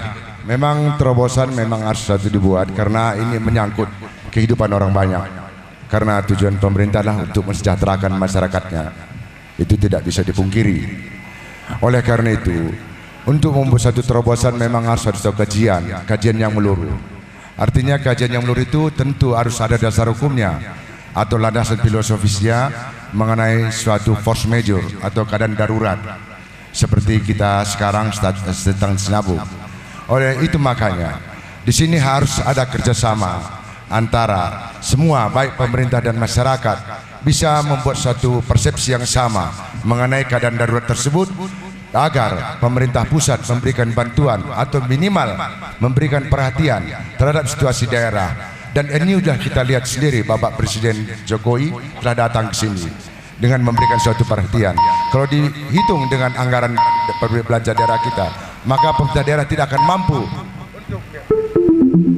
Speaker 7: memang terobosan memang harus satu dibuat, karena ini menyangkut kehidupan orang banyak. Karena tujuan pemerintah adalah untuk mensejahterakan masyarakatnya. Itu tidak bisa dipungkiri. Oleh karena itu, untuk membuat satu terobosan memang harus ada kajian yang meluruh. Artinya kajian yang meluruh itu tentu harus ada dasar hukumnya atau landasan filosofisnya mengenai suatu force majeure atau keadaan darurat, seperti kita sekarang sedang Sinabung. Oleh itu makanya di sini harus ada kerjasama antara semua, baik pemerintah dan masyarakat, bisa membuat satu persepsi yang sama mengenai keadaan darurat tersebut, agar pemerintah pusat memberikan bantuan atau minimal memberikan perhatian terhadap situasi daerah. Dan ini sudah kita lihat sendiri, Bapak Presiden Jokowi telah datang ke sini dengan memberikan suatu perhatian. Kalau dihitung dengan anggaran belanja daerah kita, maka pemerintah daerah tidak akan mampu.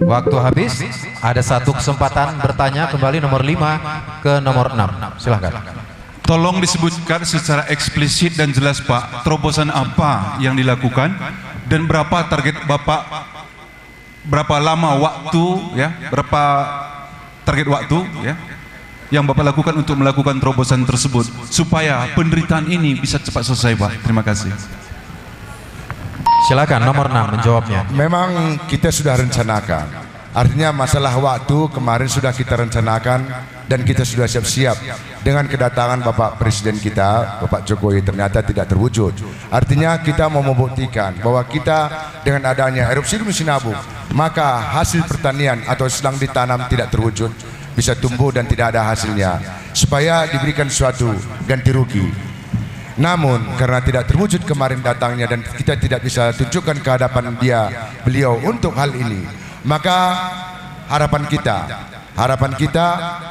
Speaker 1: Waktu habis, ada satu kesempatan bertanya kembali nomor 5 ke nomor 6. Silakan.
Speaker 2: Tolong disebutkan secara eksplisit dan jelas Pak, terobosan apa yang dilakukan dan berapa target Bapak, berapa lama waktu, ya, berapa target waktu, ya, yang Bapak lakukan untuk melakukan terobosan tersebut supaya penderitaan ini bisa cepat selesai, Pak. Terima kasih.
Speaker 1: Silakan nomor 6 menjawabnya.
Speaker 7: Memang kita sudah rencanakan. Artinya masalah waktu kemarin sudah kita rencanakan dan kita sudah siap-siap. Dengan kedatangan Bapak Presiden kita, Bapak Jokowi, ternyata tidak terwujud. Artinya kita mau membuktikan bahwa kita dengan adanya erupsi Gunung Sinabung, maka hasil pertanian atau sedang ditanam tidak terwujud, bisa tumbuh dan tidak ada hasilnya, supaya diberikan suatu ganti rugi. Namun karena tidak terwujud kemarin datangnya dan kita tidak bisa tunjukkan ke hadapan beliau untuk hal ini, maka harapan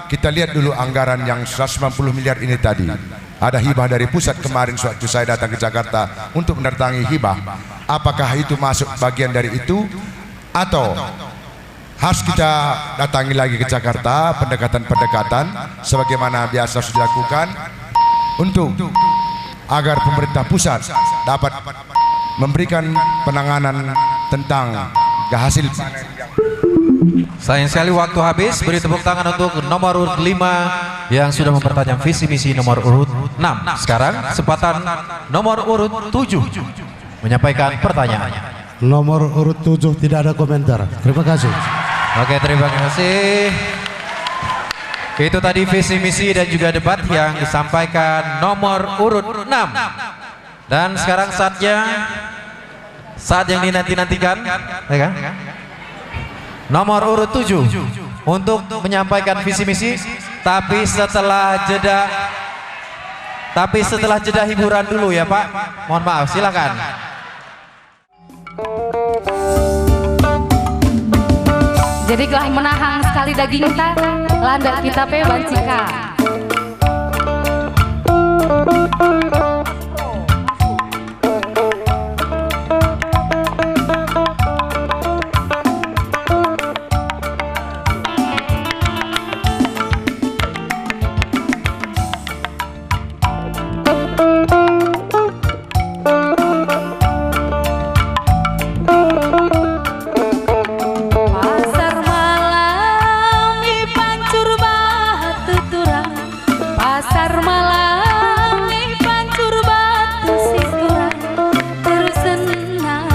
Speaker 7: kita lihat dulu anggaran yang 190 miliar ini tadi. Ada hibah dari pusat kemarin waktu saya datang ke Jakarta untuk mendatangi hibah. Apakah itu masuk bagian dari itu, atau harus kita datangi lagi ke Jakarta, pendekatan-pendekatan sebagaimana biasa sudah dilakukan untuk agar pemerintah pusat dapat memberikan penanganan tentang hasil panen.
Speaker 1: Sayang sekali waktu habis. Beri tepuk tangan untuk nomor urut 5 yang sudah mempertajam visi misi nomor urut 6. Sekarang kesempatan nomor urut 7 menyampaikan pertanyaannya.
Speaker 3: Nomor urut 7 tidak ada komentar. Terima kasih.
Speaker 1: Oke, terima kasih. Itu tadi visi misi dan juga debat yang disampaikan nomor urut 6. Dan sekarang saatnya saat yang dinanti-nantikan, ya kan? Nomor urut 7 untuk menyampaikan visi misi, tapi setelah jeda hiburan dulu ya Pak. Mohon maaf, silakan.
Speaker 8: Jadi telah menahang sekali daging kita, landak kita pe bancika. Pasar malam di pancur batu turang, pasar malam di pancur batu situran, terus senang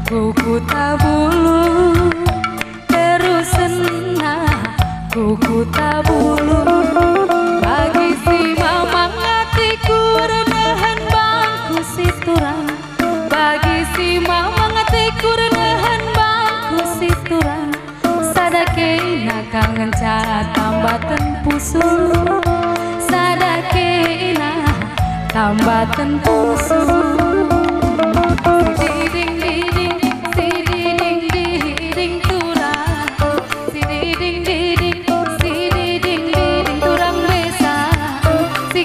Speaker 8: kuku tabulu, terus senang kuku tabulu. Bagi si mamang hatiku renahan bangku situran, bagi si mamang hatiku renahan bangku situran. Sadakena kangen cara tambatan pusu, sadakena tambatan pusu. Diding diding, si diding diding turang, si diding diding, si diding diding turang besa, si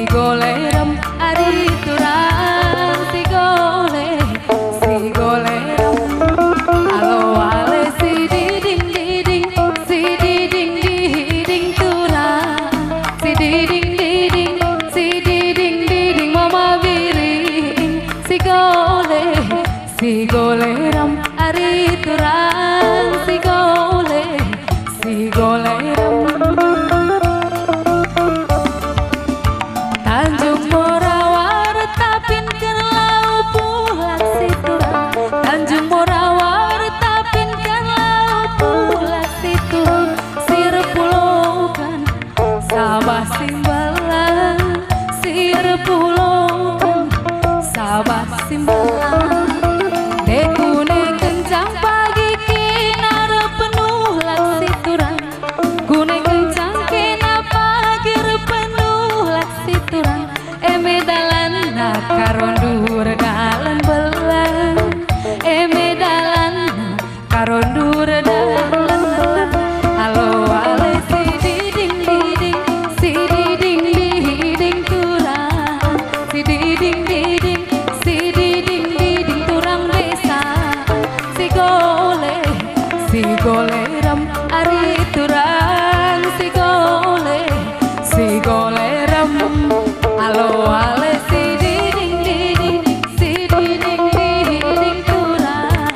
Speaker 8: gole rem ari turang, si gole rem. Alo ale si diding diding, si diding diding turang, si diding diding, si diding diding mama biring, si gole ram ari turang, si gole ram. Tanjung Morawar tapin kan lau pulang situang, Tanjung Morawar tapin kan lau pulang situang. Sir pulau kan Sabah Simbalan, sir pulau kan Sabah Simbalan. Dekune kencang pagi kinar penuh lak situran, gune kencang kena pagi penuh lak situran. Dalan na karondur dalan belan, dalan na karondur dalan belan. Alo ale si diding diding, si diding diding turang, si diding diding, si diding diding turang desa, si gole ram ari turang, si gole ram. Alo ale si diding diding, si diding diding turang,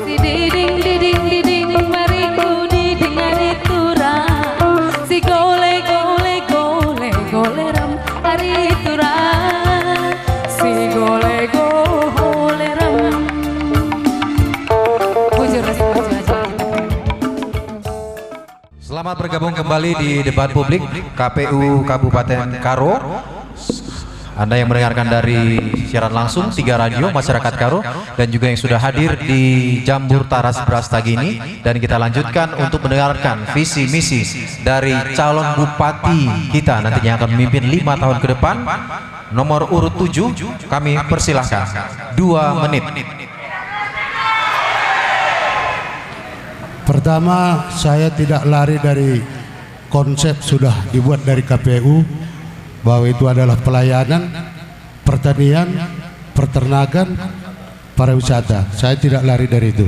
Speaker 8: si diding diding diding mariku diding ari turang, si gole ram ari turang, si gole ram. Bujur
Speaker 1: Selamat bergabung kembali di debat publik KPU Kabupaten Karo. Anda yang mendengarkan dari siaran langsung 3 radio masyarakat Karo dan juga yang sudah hadir di Jambur Taras Brastagini, dan kita lanjutkan untuk mendengarkan visi misi dari calon bupati kita nantinya akan memimpin 5 tahun ke depan. Nomor urut 7 kami persilahkan 2 menit.
Speaker 3: Pertama, saya tidak lari dari konsep sudah dibuat dari KPU bahwa itu adalah pelayanan, pertanian, peternakan, pariwisata. Saya tidak lari dari itu.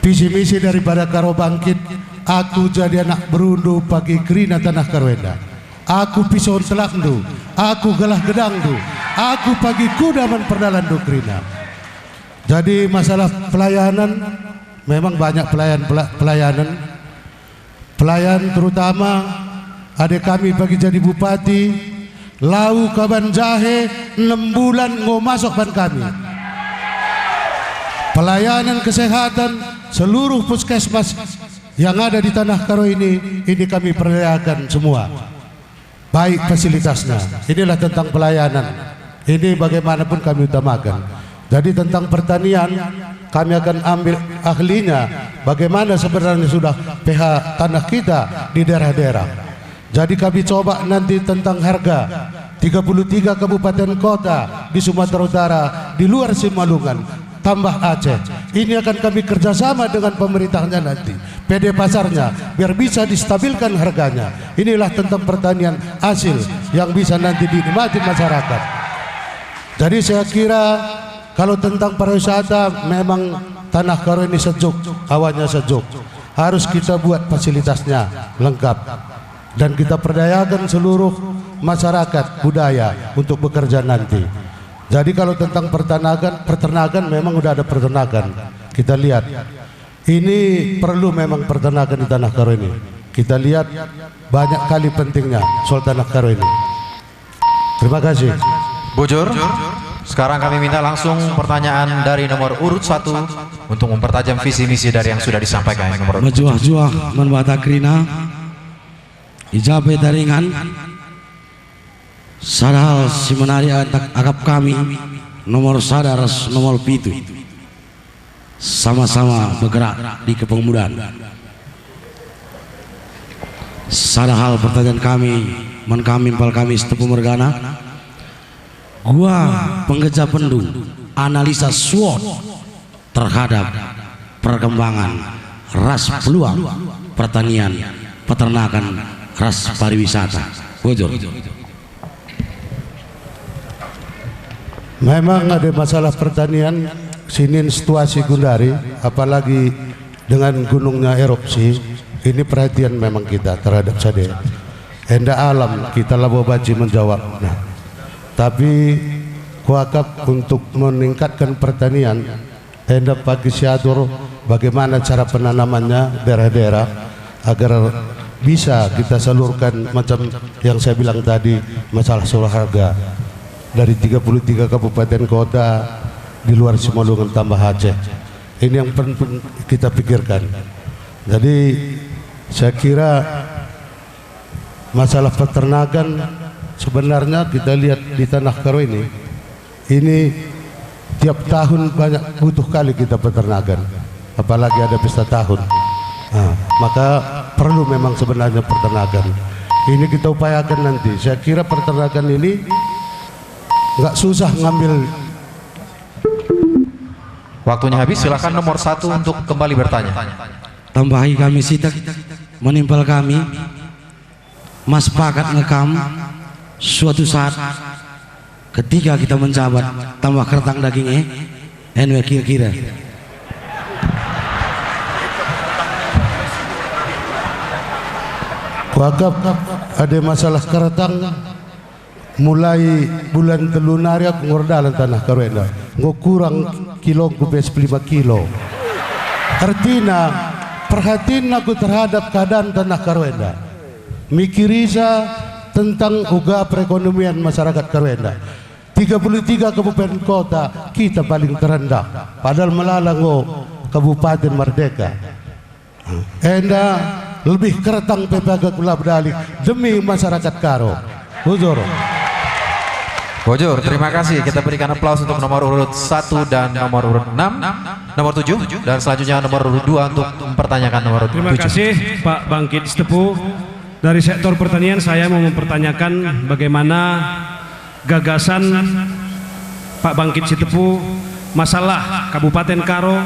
Speaker 3: Visi misi daripada Karo Bangkit, aku jadi anak berundu pagi kerina tanah Karwenda. Aku pisau telakdu, aku gelah gedangdu, aku pagi kuda memperdalan do kerina. Jadi masalah pelayanan, memang banyak pelayanan terutama adik kami pagi jadi bupati. Lau kaban jahe 6 bulan ngo masuk ban kami. Pelayanan kesehatan seluruh puskesmas yang ada di tanah Karo ini kami perdayakan semua. Baik fasilitasnya. Inilah tentang pelayanan. Ini bagaimanapun kami utamakan.
Speaker 9: Jadi tentang pertanian kami akan ambil ahlinya bagaimana sebenarnya sudah pH tanah kita di daerah-daerah. Jadi kami coba nanti tentang harga 33 kabupaten kota di Sumatera Utara di luar Simalungun tambah Aceh. Ini akan kami kerjasama dengan pemerintahnya nanti, PD pasarnya, biar bisa distabilkan harganya. Inilah tentang pertanian hasil yang bisa nanti dinikmati masyarakat. Jadi saya kira kalau tentang pariwisata memang Tanah Karo ini sejuk, hawanya sejuk. Harus kita buat fasilitasnya lengkap dan kita perdayakan seluruh masyarakat budaya untuk bekerja nanti. Jadi kalau tentang peternakan memang udah ada peternakan. Kita lihat ini perlu memang peternakan di Tanah Karo ini. Kita lihat banyak kali pentingnya soal Tanah Karo ini. Terima kasih.
Speaker 1: Bujur, sekarang kami minta langsung pertanyaan dari nomor urut 1 untuk mempertajam visi misi dari yang sudah disampaikan. Nomor
Speaker 3: Majuah-juah menbatakrina ijabe daringan sadahal si menari akap kami nomor sadaras nomor pitu sama-sama bergerak di kepemudaan. Sadahal pertanyaan kami pal kami setepu mergana gua pengeja pendu analisa SWOT terhadap perkembangan ras peluang pertanian peternakan ras pariwisata. Bujur.
Speaker 9: Memang ada masalah pertanian sini situasi Gundari, apalagi dengan gunungnya erupsi. Ini perhatian memang kita terhadap sade. Hendak alam kita labo baji menjawab. Nah, tapi kuakap untuk meningkatkan pertanian, hendak bagi siatur bagaimana cara penanamannya daerah-daerah agar bisa kita salurkan macam yang saya bilang tadi masalah soal harga. Dari 33 kabupaten kota di luar Simalungun tambah Aceh. Ini yang penting kita pikirkan. Jadi saya kira masalah peternakan sebenarnya kita lihat di Tanah Karo ini tiap tahun banyak butuh kali kita peternakan, apalagi ada pesta tahun. Nah, maka perlu memang sebenarnya peternakan. Ini kita upayakan nanti. Saya kira peternakan ini nggak susah ngambil.
Speaker 1: Waktunya habis, silakan nomor 1 untuk kembali bertanya.
Speaker 3: Tambahi kami sidak menimpal kami mas pakat ngekam suatu saat ketika kita menjabat tambah kertang dagingnya enwe kira-kira
Speaker 9: Wakaf ada masalah kertang mulai bulan telunari aku ngordalan Tanah Karo nggak kurang kilo kubes 5 kilo. Artinya perhatiin aku terhadap keadaan Tanah Karo mikirisa tentang uga perekonomian masyarakat Karo 33 kabupaten kota kita paling terendah padahal melalango kabupaten merdeka. Lebih keretang pepaga kula berdali demi masyarakat Karo. Bujur.
Speaker 1: Bujur, terima kasih. Kita berikan aplaus untuk nomor urut 1 dan nomor urut 6, nomor 7 dan selanjutnya nomor urut 2 untuk mempertanyakan nomor urut 7.
Speaker 4: Terima kasih Pak Bangkit Setepu. Dari sektor pertanian saya mau mempertanyakan bagaimana gagasan Pak Bangkit Setepu masalah Kabupaten Karo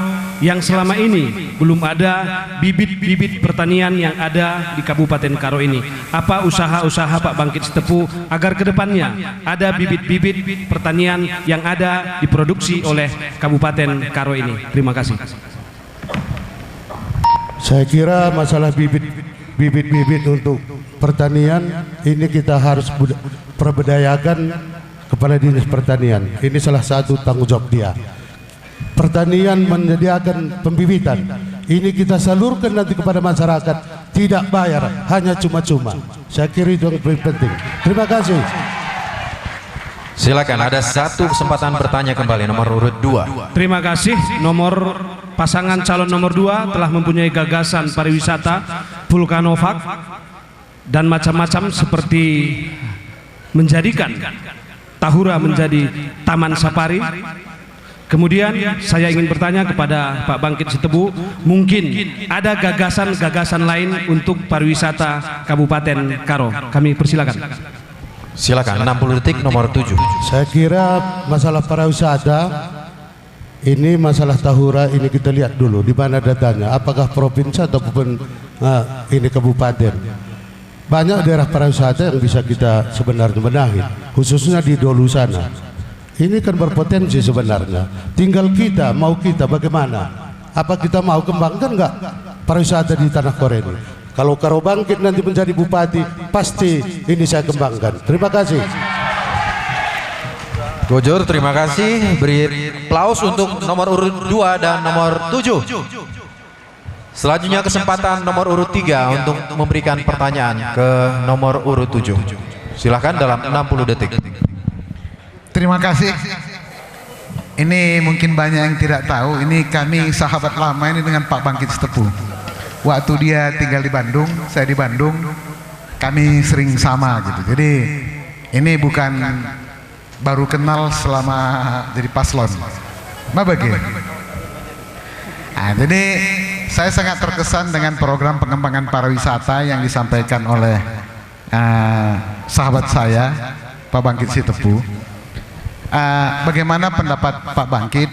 Speaker 4: yang selama ini belum ada bibit-bibit pertanian yang ada di Kabupaten Karo ini. Apa usaha-usaha Pak Bangkit Setepu agar kedepannya ada bibit-bibit pertanian yang ada diproduksi oleh Kabupaten Karo ini? Terima kasih.
Speaker 9: Saya kira masalah bibit-bibit untuk pertanian ini kita harus perbedayakan kepada Dinas Pertanian. Ini salah satu tanggung jawab dia. Pertanian menyediakan pembibitan. Ini kita salurkan nanti kepada masyarakat, tidak bayar, hanya cuma-cuma. Saya kira itu yang paling penting. Terima kasih.
Speaker 1: Silakan, ada satu kesempatan bertanya kembali nomor urut 2.
Speaker 4: Terima kasih. Nomor pasangan calon nomor 2 telah mempunyai gagasan pariwisata Vulcanovac dan macam-macam seperti menjadikan Tahura menjadi taman safari, Kemudian saya ingin bertanya kepada Pak Bangkit Sitebu, mungkin ada gagasan-gagasan lain untuk pariwisata Kabupaten Karo. Kami persilakan.
Speaker 1: Silakan 60 detik nomor 7.
Speaker 9: Saya kira masalah pariwisata ini masalah Tahura ini kita lihat dulu di mana datanya, apakah provinsi ataupun ini kabupaten. Banyak daerah pariwisata yang bisa kita sebenarnya benahi, khususnya di Dolu sana. Ini kan berpotensi sebenarnya. Tinggal kita, mau kita bagaimana? Apa kita mau kembangkan nggak pariwisata di Tanah Koro ini? Kalau Karo Bangkit nanti menjadi bupati, pasti ini saya kembangkan. Terima kasih.
Speaker 1: Gojur, terima kasih. Beri aplaus untuk nomor urut 2 dan nomor 7. Selanjutnya kesempatan nomor urut 3 untuk memberikan pertanyaan ke nomor urut 7. Silakan dalam 60 detik.
Speaker 5: Terima kasih. Ini mungkin banyak yang tidak tahu, ini kami sahabat lama ini dengan Pak Bangkit Sitepu. Waktu dia tinggal di Bandung, saya di Bandung, kami sering sama gitu. Jadi ini bukan baru kenal selama jadi paslon. Jadi saya sangat terkesan dengan program pengembangan pariwisata yang disampaikan oleh sahabat saya, Pak Bangkit Sitepu. Bagaimana pendapat Pak Bangkit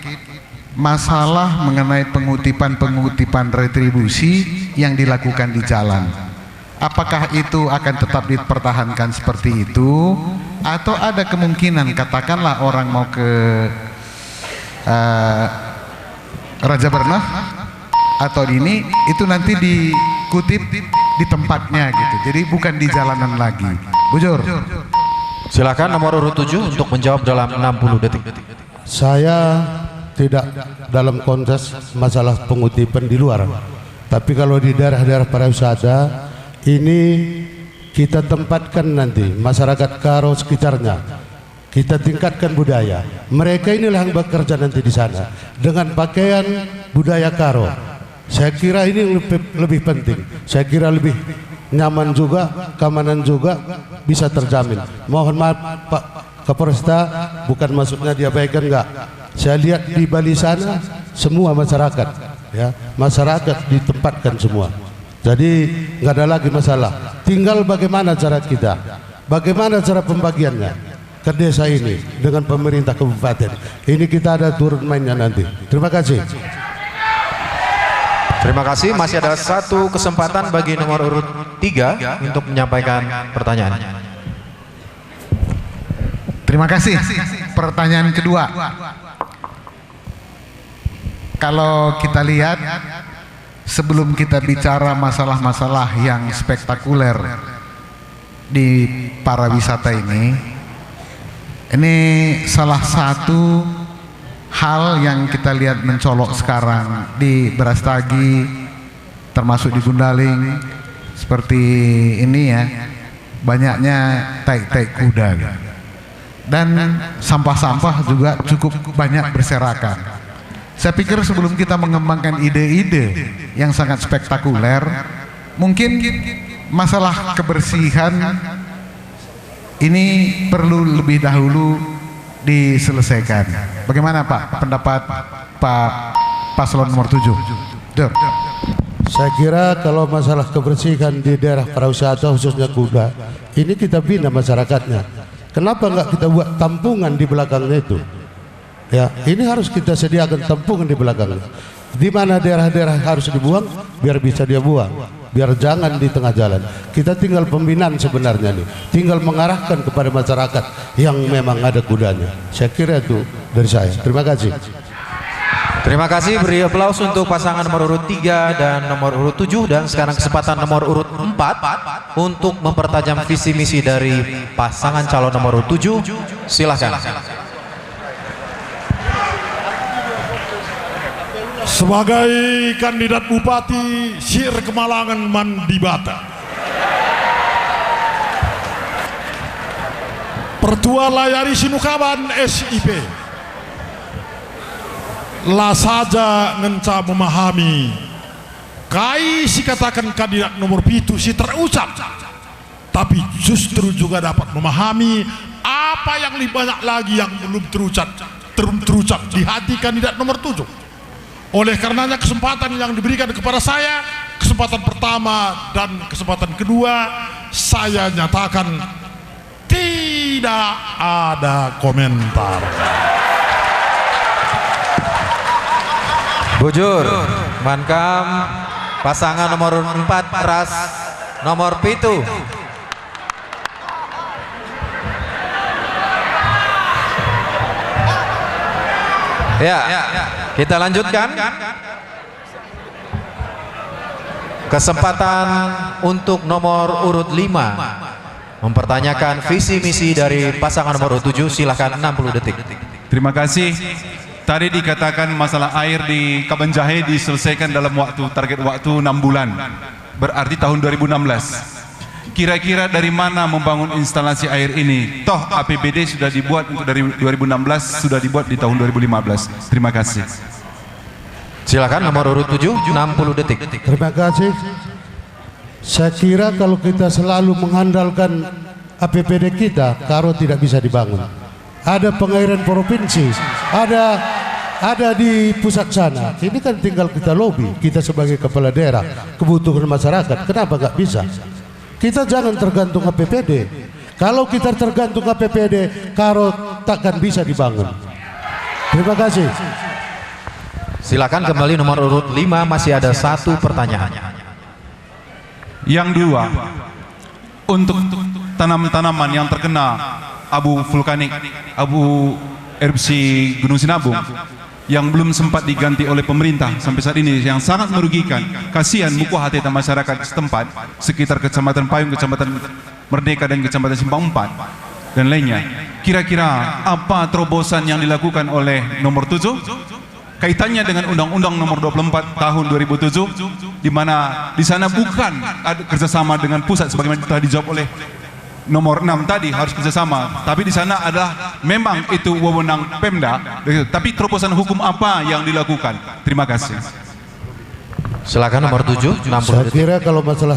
Speaker 5: masalah mengenai pengutipan retribusi yang dilakukan di jalan? Apakah itu akan tetap dipertahankan seperti itu, atau ada kemungkinan katakanlah orang mau ke Raja Bernah atau ini itu nanti dikutip di tempatnya gitu, jadi bukan di jalanan lagi. Bujur.
Speaker 1: Silakan nomor urut 7 untuk menjawab dalam 60 detik.
Speaker 9: Saya tidak dalam konteks masalah pengutipan di luar, tapi kalau di daerah-daerah pariwisata ini kita tempatkan nanti masyarakat Karo sekitarnya, kita tingkatkan budaya. Mereka inilah yang bekerja nanti di sana dengan pakaian budaya Karo. Saya kira ini lebih penting. Saya kira lebih nyaman juga, keamanan juga bisa terjamin. Mohon maaf Pak Kapolresta, bukan maksudnya diabaikan, enggak. Saya lihat di Bali sana semua masyarakat, ya, masyarakat ditempatkan semua. Jadi nggak ada lagi masalah. Tinggal bagaimana cara kita, bagaimana cara pembagiannya ke desa ini dengan pemerintah kabupaten. Ini kita ada turun mainnya nanti. Terima kasih.
Speaker 1: Terima kasih. Masih ada satu kesempatan bagi nomor urut 3 untuk menyampaikan pertanyaan.
Speaker 5: Terima kasih. Pertanyaan kedua. Kalau kita lihat, sebelum kita bicara masalah-masalah yang spektakuler di pariwisata ini salah satu hal yang kita lihat mencolok sekarang di Brastagi, termasuk di Gundaling, seperti ini ya, banyaknya taik-taik kuda dan sampah-sampah juga cukup banyak berserakan. Saya pikir sebelum kita mengembangkan ide-ide yang sangat spektakuler, mungkin masalah kebersihan ini perlu lebih dahulu diselesaikan. Bagaimana Pak pendapat Pak Paslon nomor 7?
Speaker 9: Saya kira kalau masalah kebersihan di daerah pariwisata khususnya kuda, ini kita bina masyarakatnya. Kenapa nggak kita buat tampungan di belakangnya itu? Ya, ini harus kita sediakan tampungan di belakangnya. Di mana daerah-daerah harus dibuang, biar bisa dia buang. Biar jangan di tengah jalan. Kita tinggal pembinaan sebenarnya nih. Tinggal mengarahkan kepada masyarakat yang memang ada kudanya. Saya kira itu dari saya. Terima kasih.
Speaker 1: Terima kasih. Beri aplaus untuk pasangan nomor urut 3 dan nomor urut 7. Dan sekarang kesempatan nomor urut 4 untuk mempertajam visi misi dari pasangan calon nomor urut 7. Silahkan.
Speaker 6: Sebagai kandidat Bupati Sir Kemalangan Mandibata, Pertua layari Sinukaban SIP, lah saja ngenca memahami kai si katakan kandidat nomor 7 si terucap, tapi justru juga dapat memahami apa yang lebih banyak lagi yang belum terucap terucap di hati kandidat nomor 7. Oleh karenanya kesempatan yang diberikan kepada saya, kesempatan pertama dan kesempatan kedua, saya nyatakan tidak ada komentar.
Speaker 1: Bujur, Mankam, pasangan nomor 4 ras nomor 7. Ya, kita lanjutkan. Kesempatan untuk nomor urut 5 mempertanyakan visi misi dari pasangan nomor urut 7. Silahkan 60 detik.
Speaker 2: Terima kasih. Tadi dikatakan masalah air di Kabanjahe diselesaikan dalam target waktu 6 bulan. Berarti tahun 2016. Kira-kira dari mana membangun instalasi air ini? Toh APBD sudah dibuat untuk dari 2016, sudah dibuat di tahun 2015. Terima kasih.
Speaker 1: Silakan nomor urut 7, 60 detik.
Speaker 9: Terima kasih. Saya kira kalau kita selalu mengandalkan APBD kita, Karo tidak bisa dibangun. Ada pengairan provinsi, ada di pusat sana. Ini kan tinggal kita lobby, kita sebagai kepala daerah, kebutuhan masyarakat. Kenapa nggak bisa? Kita jangan tergantung APBD. Kalau kita tergantung APBD, Karo takkan bisa dibangun. Terima kasih.
Speaker 1: Silakan kembali nomor urut 5, masih ada 1 pertanyaan.
Speaker 2: Yang 2, untuk tanaman-tanaman yang terkena abu vulkanik, abu erupsi Gunung Sinabung yang belum sempat diganti oleh pemerintah sampai saat ini, yang sangat merugikan. Kasihan muka hati masyarakat setempat sekitar Kecamatan Payung, Kecamatan Merdeka dan Kecamatan Simpang 4 dan lainnya. Kira-kira apa terobosan yang dilakukan oleh nomor 7 kaitannya dengan Undang-Undang nomor 24 tahun 2007, di mana di sana bukan ada kerjasama dengan pusat sebagaimana telah dijawab oleh nomor 6 tadi, harus kerjasama, tapi di sana adalah memang itu wewenang Pemda. Tapi terobosan hukum apa yang dilakukan? Terima kasih.
Speaker 1: Silakan nomor 7, 60
Speaker 9: Saya
Speaker 1: detik.
Speaker 9: kira kalau masalah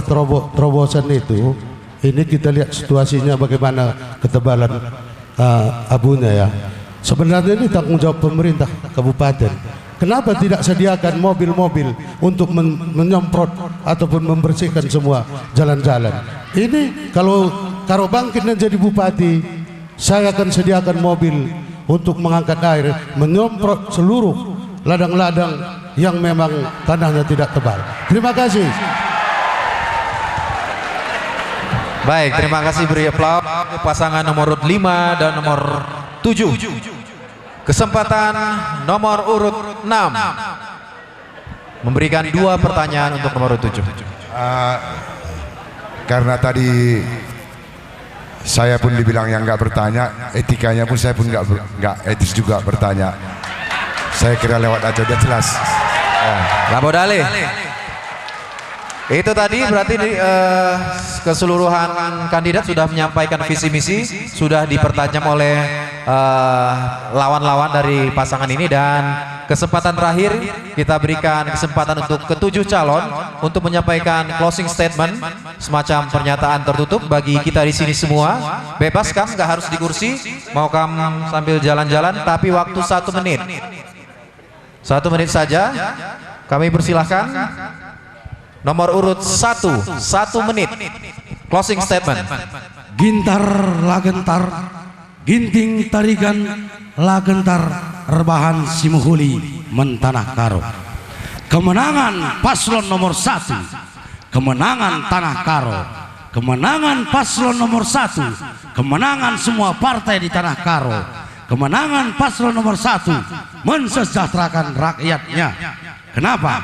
Speaker 9: terobosan itu, ini kita lihat situasinya bagaimana ketebalan abunya ya. Sebenarnya ini tanggung jawab pemerintah kabupaten. Kenapa tidak sediakan mobil-mobil untuk menyemprot ataupun membersihkan semua jalan-jalan? Ini kalau Karo bangkit dan jadi bupati, saya akan sediakan mobil untuk mengangkat air, menyemprot seluruh ladang-ladang yang memang tanahnya tidak tebal. Terima kasih.
Speaker 1: Baik, terima kasih, beri aplaus pasangan nomor urut 5 dan nomor 7. Kesempatan nomor urut 6 memberikan 2 pertanyaan untuk nomor urut 7.
Speaker 7: Karena tadi saya pun dibilang yang nggak bertanya, etikanya pun saya pun nggak etis juga bertanya. Saya kira lewat aja udah jelas.
Speaker 1: Labodale. Itu tadi berarti keseluruhan kandidat sudah menyampaikan visi misi, sudah dipertajam oleh lawan-lawan dari pasangan ini, dan kesempatan terakhir kita berikan kesempatan untuk ke-7 calon untuk menyampaikan closing statement, semacam pernyataan tertutup bagi kita di sini semua. Bebas Kam, nggak harus di kursi, mau Kam sambil jalan-jalan, tapi waktu 1 menit. 1 menit saja. Kami persilahkan. Nomor urut 1, 1 menit. Closing statement.
Speaker 3: Gintar lagentar, ginting tarigan lagentar, rebahan simuhuli mentanah Karo. Kemenangan paslon nomor 1, kemenangan tanah Karo, kemenangan paslon nomor 1, kemenangan semua partai di tanah Karo, kemenangan paslon nomor 1 mensejahterakan rakyatnya. Kenapa?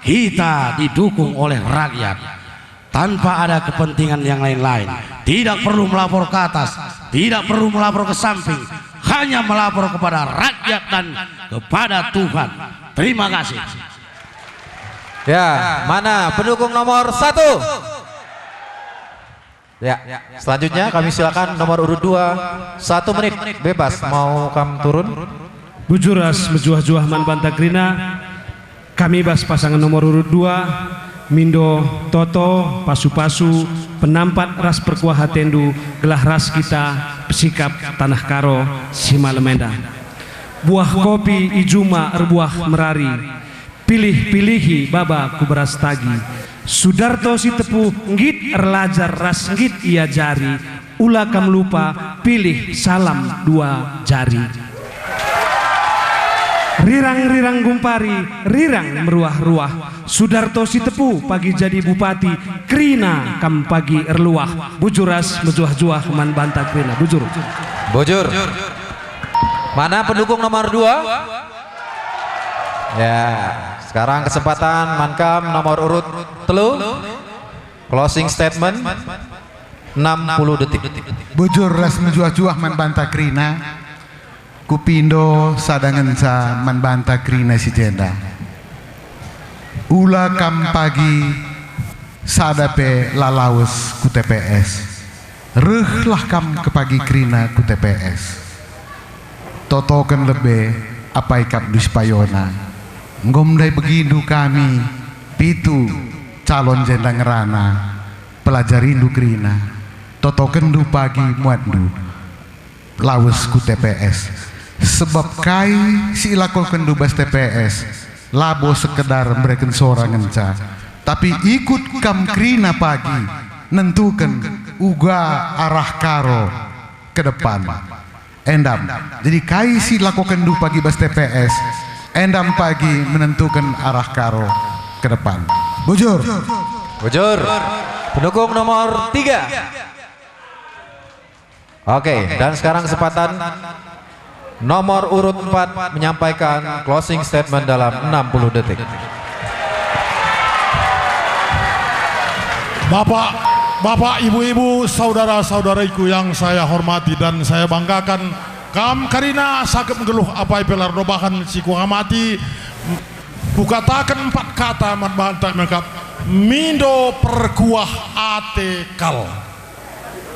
Speaker 3: Kita didukung oleh rakyat tanpa ada kepentingan yang lain-lain. Tidak perlu melapor ke atas, tidak perlu melapor ke samping, hanya melapor kepada rakyat dan kepada Tuhan. Terima kasih.
Speaker 1: Ya, mana pendukung nomor 1? Ya, selanjutnya kami silakan nomor urut 2, 1 menit bebas. Mau Kam turun?
Speaker 4: Bujuras mejuah-juah man Pantagrina. Kami bas pasangan nomor urut 2, Mindo Toto Pasu-Pasu, penampat ras perkuah hatendu, gelah ras kita pesikap tanah Karo Simalemenda. buah kopi ijuma erbuah merari, pilih-pilihi baba ku beras tagi, Sudarto si tepu ngit erlajar ras ngit ia jari, ula kam lupa pilih salam dua jari. Rirang-rirang gumpari, rirang meruah-ruah, Sudarto si tepu pagi jadi bupati, Krina kam pagi erluah, bujuras mejuah-juah man banta Krina, bujur.
Speaker 1: Bujur. Mana pendukung nomor 2? Ya, sekarang kesempatan Mankam nomor urut telu. Closing statement 60 detik.
Speaker 5: Bujur ras menjuah-juah man banta Krina, kupindo sadangan sa man banta Krina si jenda. Ula kam pagi sadape lalaus ku TPS. Rehlah kam ke pagi Krina ku TPS. Totokan lebe apai kap duspayona. Ngomdai begindu kami pitu calon jenda ngerana pelajarindu Krina. Totokan du pagi muatdu lawes ku TPS. Sebab kai si ilakokan dubas TPS labo sekedar mereka sorangan ca, tapi ikut kam Krina pagi nentukan uga arah karo ke depan endam. Jadi kai si lakukan du pagi bas TPS endam pagi menentukan arah karo ke depan. Bujur.
Speaker 1: Bujur. Pendukung nomor 3. Oke, dan sekarang kesempatan nomor urut 4 menyampaikan closing statement dalam 60 detik.
Speaker 6: Bapak, ibu-ibu, saudara-saudariku yang saya hormati dan saya banggakan, kam Karina sakit mengeluh apa pelar dobahan siku amati, kukatakan 4 kata mat bantak mengkap mindo perkuah atekal.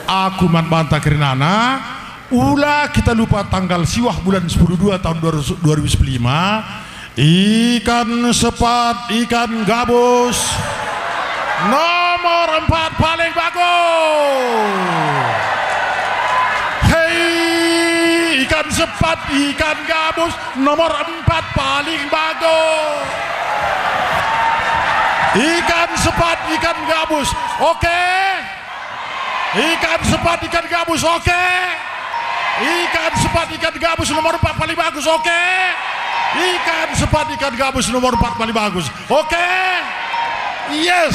Speaker 6: Aku mat bantak Karinana, ulah kita lupa tanggal siwah bulan 10/2 tahun 2005, ikan sepat, ikan gabus nomor 4 paling bagus. Hei, ikan sepat, ikan gabus nomor 4 paling bagus. Ikan sepat, ikan gabus, oke. Ikan sepat, ikan gabus, oke. Ikan sepat, ikan gabus nomor 4 paling bagus, oke. Ikan sepat, ikan gabus nomor 4 paling bagus, oke. Yes,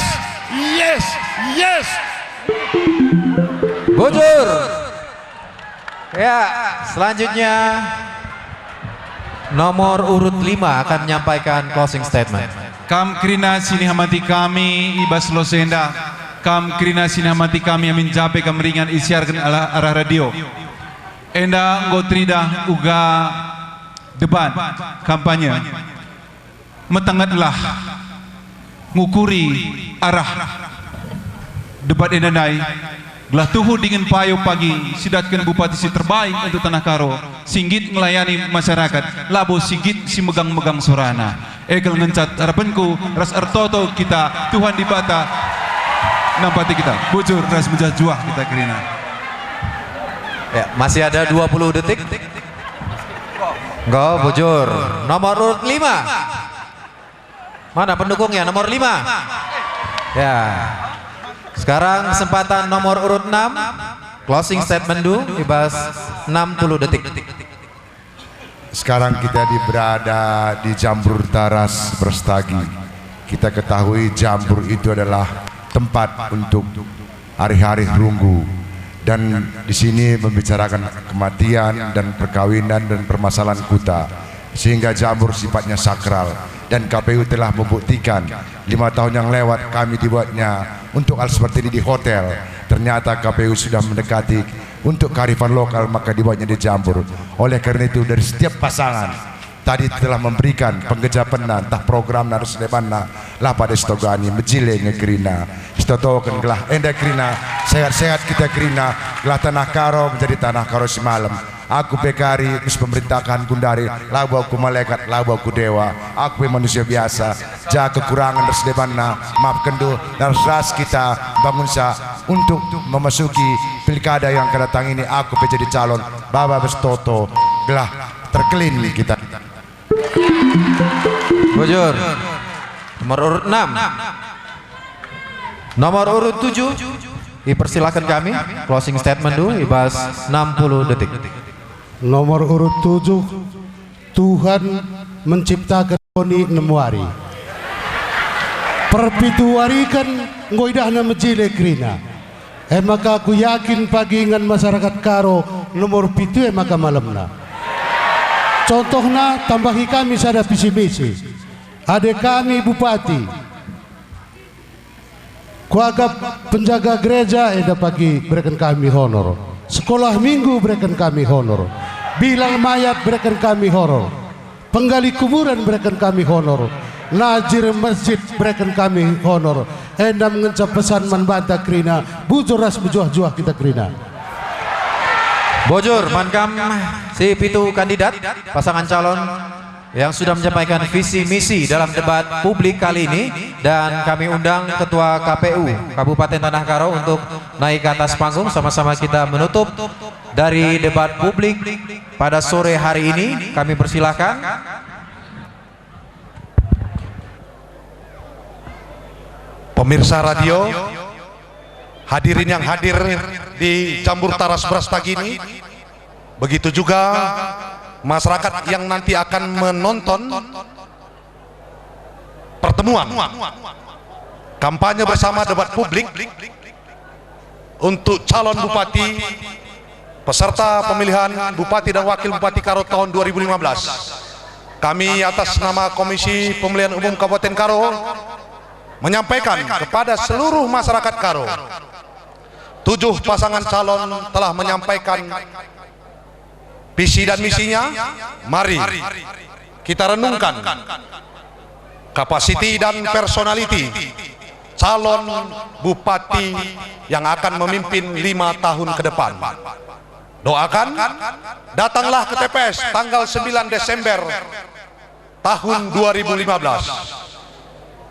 Speaker 6: yes, yes.
Speaker 1: Bujur. Ya, selanjutnya nomor urut 5 akan menyampaikan closing statement.
Speaker 2: Kam Krina sini hamati kami ibas losenda. Kam Krina sini hamati kami amin jape kameringan isiarkan arah radio. Enda ngotrida uga debat kampanye. Metangatlah ngukuri arah debat endanai gelah tuhu dingin payo pagi sidatkan bupati si terbaik untuk Tanah Karo, singgit melayani masyarakat, labo singgit si megang-megang sorana. Ekel ngencat harapanku ras artoto kita Tuhan di bata nampati kita bujur ras menjajuah kita Krina.
Speaker 1: Ya, masih ada 20 detik. Enggak, bujur. Nomor urut 5. Mana pendukungnya? Nomor 5. Ya. Sekarang kesempatan nomor urut 6. Closing statement dulu, ibas 60 detik.
Speaker 7: Sekarang kita berada di Jambur Taras Brastagi. Kita ketahui Jambur itu adalah tempat untuk hari-hari runggu, dan di sini membicarakan kematian dan perkawinan dan permasalahan kuta, sehingga Jambur sifatnya sakral. Dan KPU telah membuktikan 5 tahun yang lewat kami dibuatnya untuk hal seperti ini di hotel. Ternyata KPU sudah mendekati untuk kearifan lokal, maka dibuatnya di Jambur. Oleh karena itu dari setiap pasangan tadi telah memberikan penggejapenan tah program harus lebana lah pada stogani mejile ngekrina stotoken gelah enda krina sehat-sehat kita krina gelah Tanah Karo menjadi Tanah Karo semalam. Aku pekari kus pemerintahkan kundari labu aku malaikat labu aku dewa, aku manusia biasa jaga kekurangan resdebana maafkan do dan ras kita bangun sa untuk memasuki pilkada yang akan datang ini. Aku menjadi calon Baba Bestoto gelah terkelin kita.
Speaker 1: Bojur. Nomor urut 6. Nomor urut 7. Dipersilakan kami closing statement dulu, ibas 60 detik.
Speaker 9: Nomor urut 7, Tuhan menciptakan Tony Nemuari. Perpituarikan ngoidahna mejile krina. Maka aku yakin pagingan masyarakat Karo nomor pitu maka malamna. Contohna tambahi kami sada visi misi. Ada kami bupati. Kuagap penjaga gereja pagi berikan kami honor. Sekolah minggu berikan kami honor. Bilang mayat berikan kami honor. Penggali kuburan berikan kami honor. Najir masjid berikan kami honor. Endam ngencap pesan manbanta krina. Bujur ras bujuah-juah kita krina.
Speaker 1: Bojur, mankam si pitu kandidat pasangan calon yang sudah menyampaikan visi misi dalam debat publik kali ini, dan kami undang Ketua KPU Kabupaten Tanah Karo untuk naik ke atas panggung. Sama-sama kita menutup dari debat publik pada sore hari ini. Kami persilahkan.
Speaker 10: Pemirsa radio, hadirin yang hadir di Jambur Taras Brastagini, begitu juga masyarakat yang nanti akan menonton pertemuan kampanye bersama debat publik untuk calon bupati peserta pemilihan bupati dan wakil bupati Karo tahun 2015. Kami atas nama Komisi Pemilihan Umum Kabupaten Karo menyampaikan kepada seluruh masyarakat Karo, 7 pasangan calon telah menyampaikan visi dan misinya. Mari kita renungkan kapasiti dan personality calon bupati yang akan memimpin 5 tahun ke depan. Doakan, datanglah ke TPS tanggal 9 Desember tahun 2015.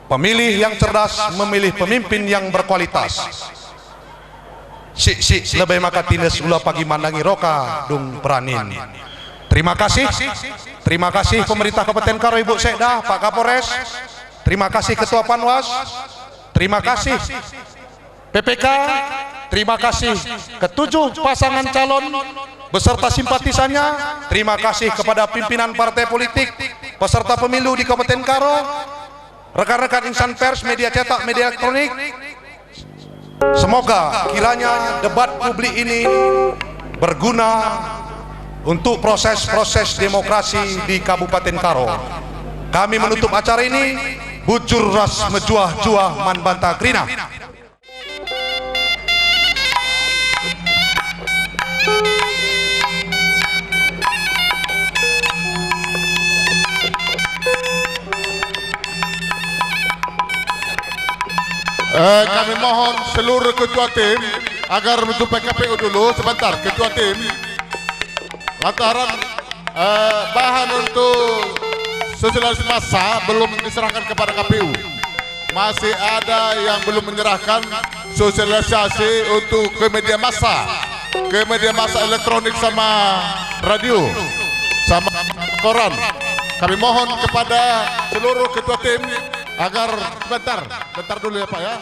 Speaker 10: Pemilih yang cerdas memilih pemimpin yang berkualitas. Si lebih maka tindas ulah pagi mandangi roka dung peranin. Terima kasih pemerintah Kabupaten Karo, Ibu Sekda, Pak Kapolres. Terima kasih Ketua Panwas. Terima kasih PPK. Terima kasih ke-7 pasangan calon beserta simpatisannya. Terima kasih kepada pimpinan partai politik peserta pemilu di Kabupaten Karo, rekan-rekan insan pers, media cetak, media elektronik. Semoga kiranya debat publik ini berguna untuk proses-proses demokrasi di Kabupaten Karo. Kami menutup acara ini, bujur ras mejuah-juah man banta krina.
Speaker 6: Kami mohon seluruh ketua tim agar menjumpai KPU dulu sebentar. Ketua tim, lantaran bahan untuk sosialisasi massa belum diserahkan kepada KPU. Masih ada yang belum menyerahkan sosialisasi untuk ke media massa elektronik sama radio sama koran. Kami mohon kepada seluruh ketua tim agar bentar dulu ya Pak ya.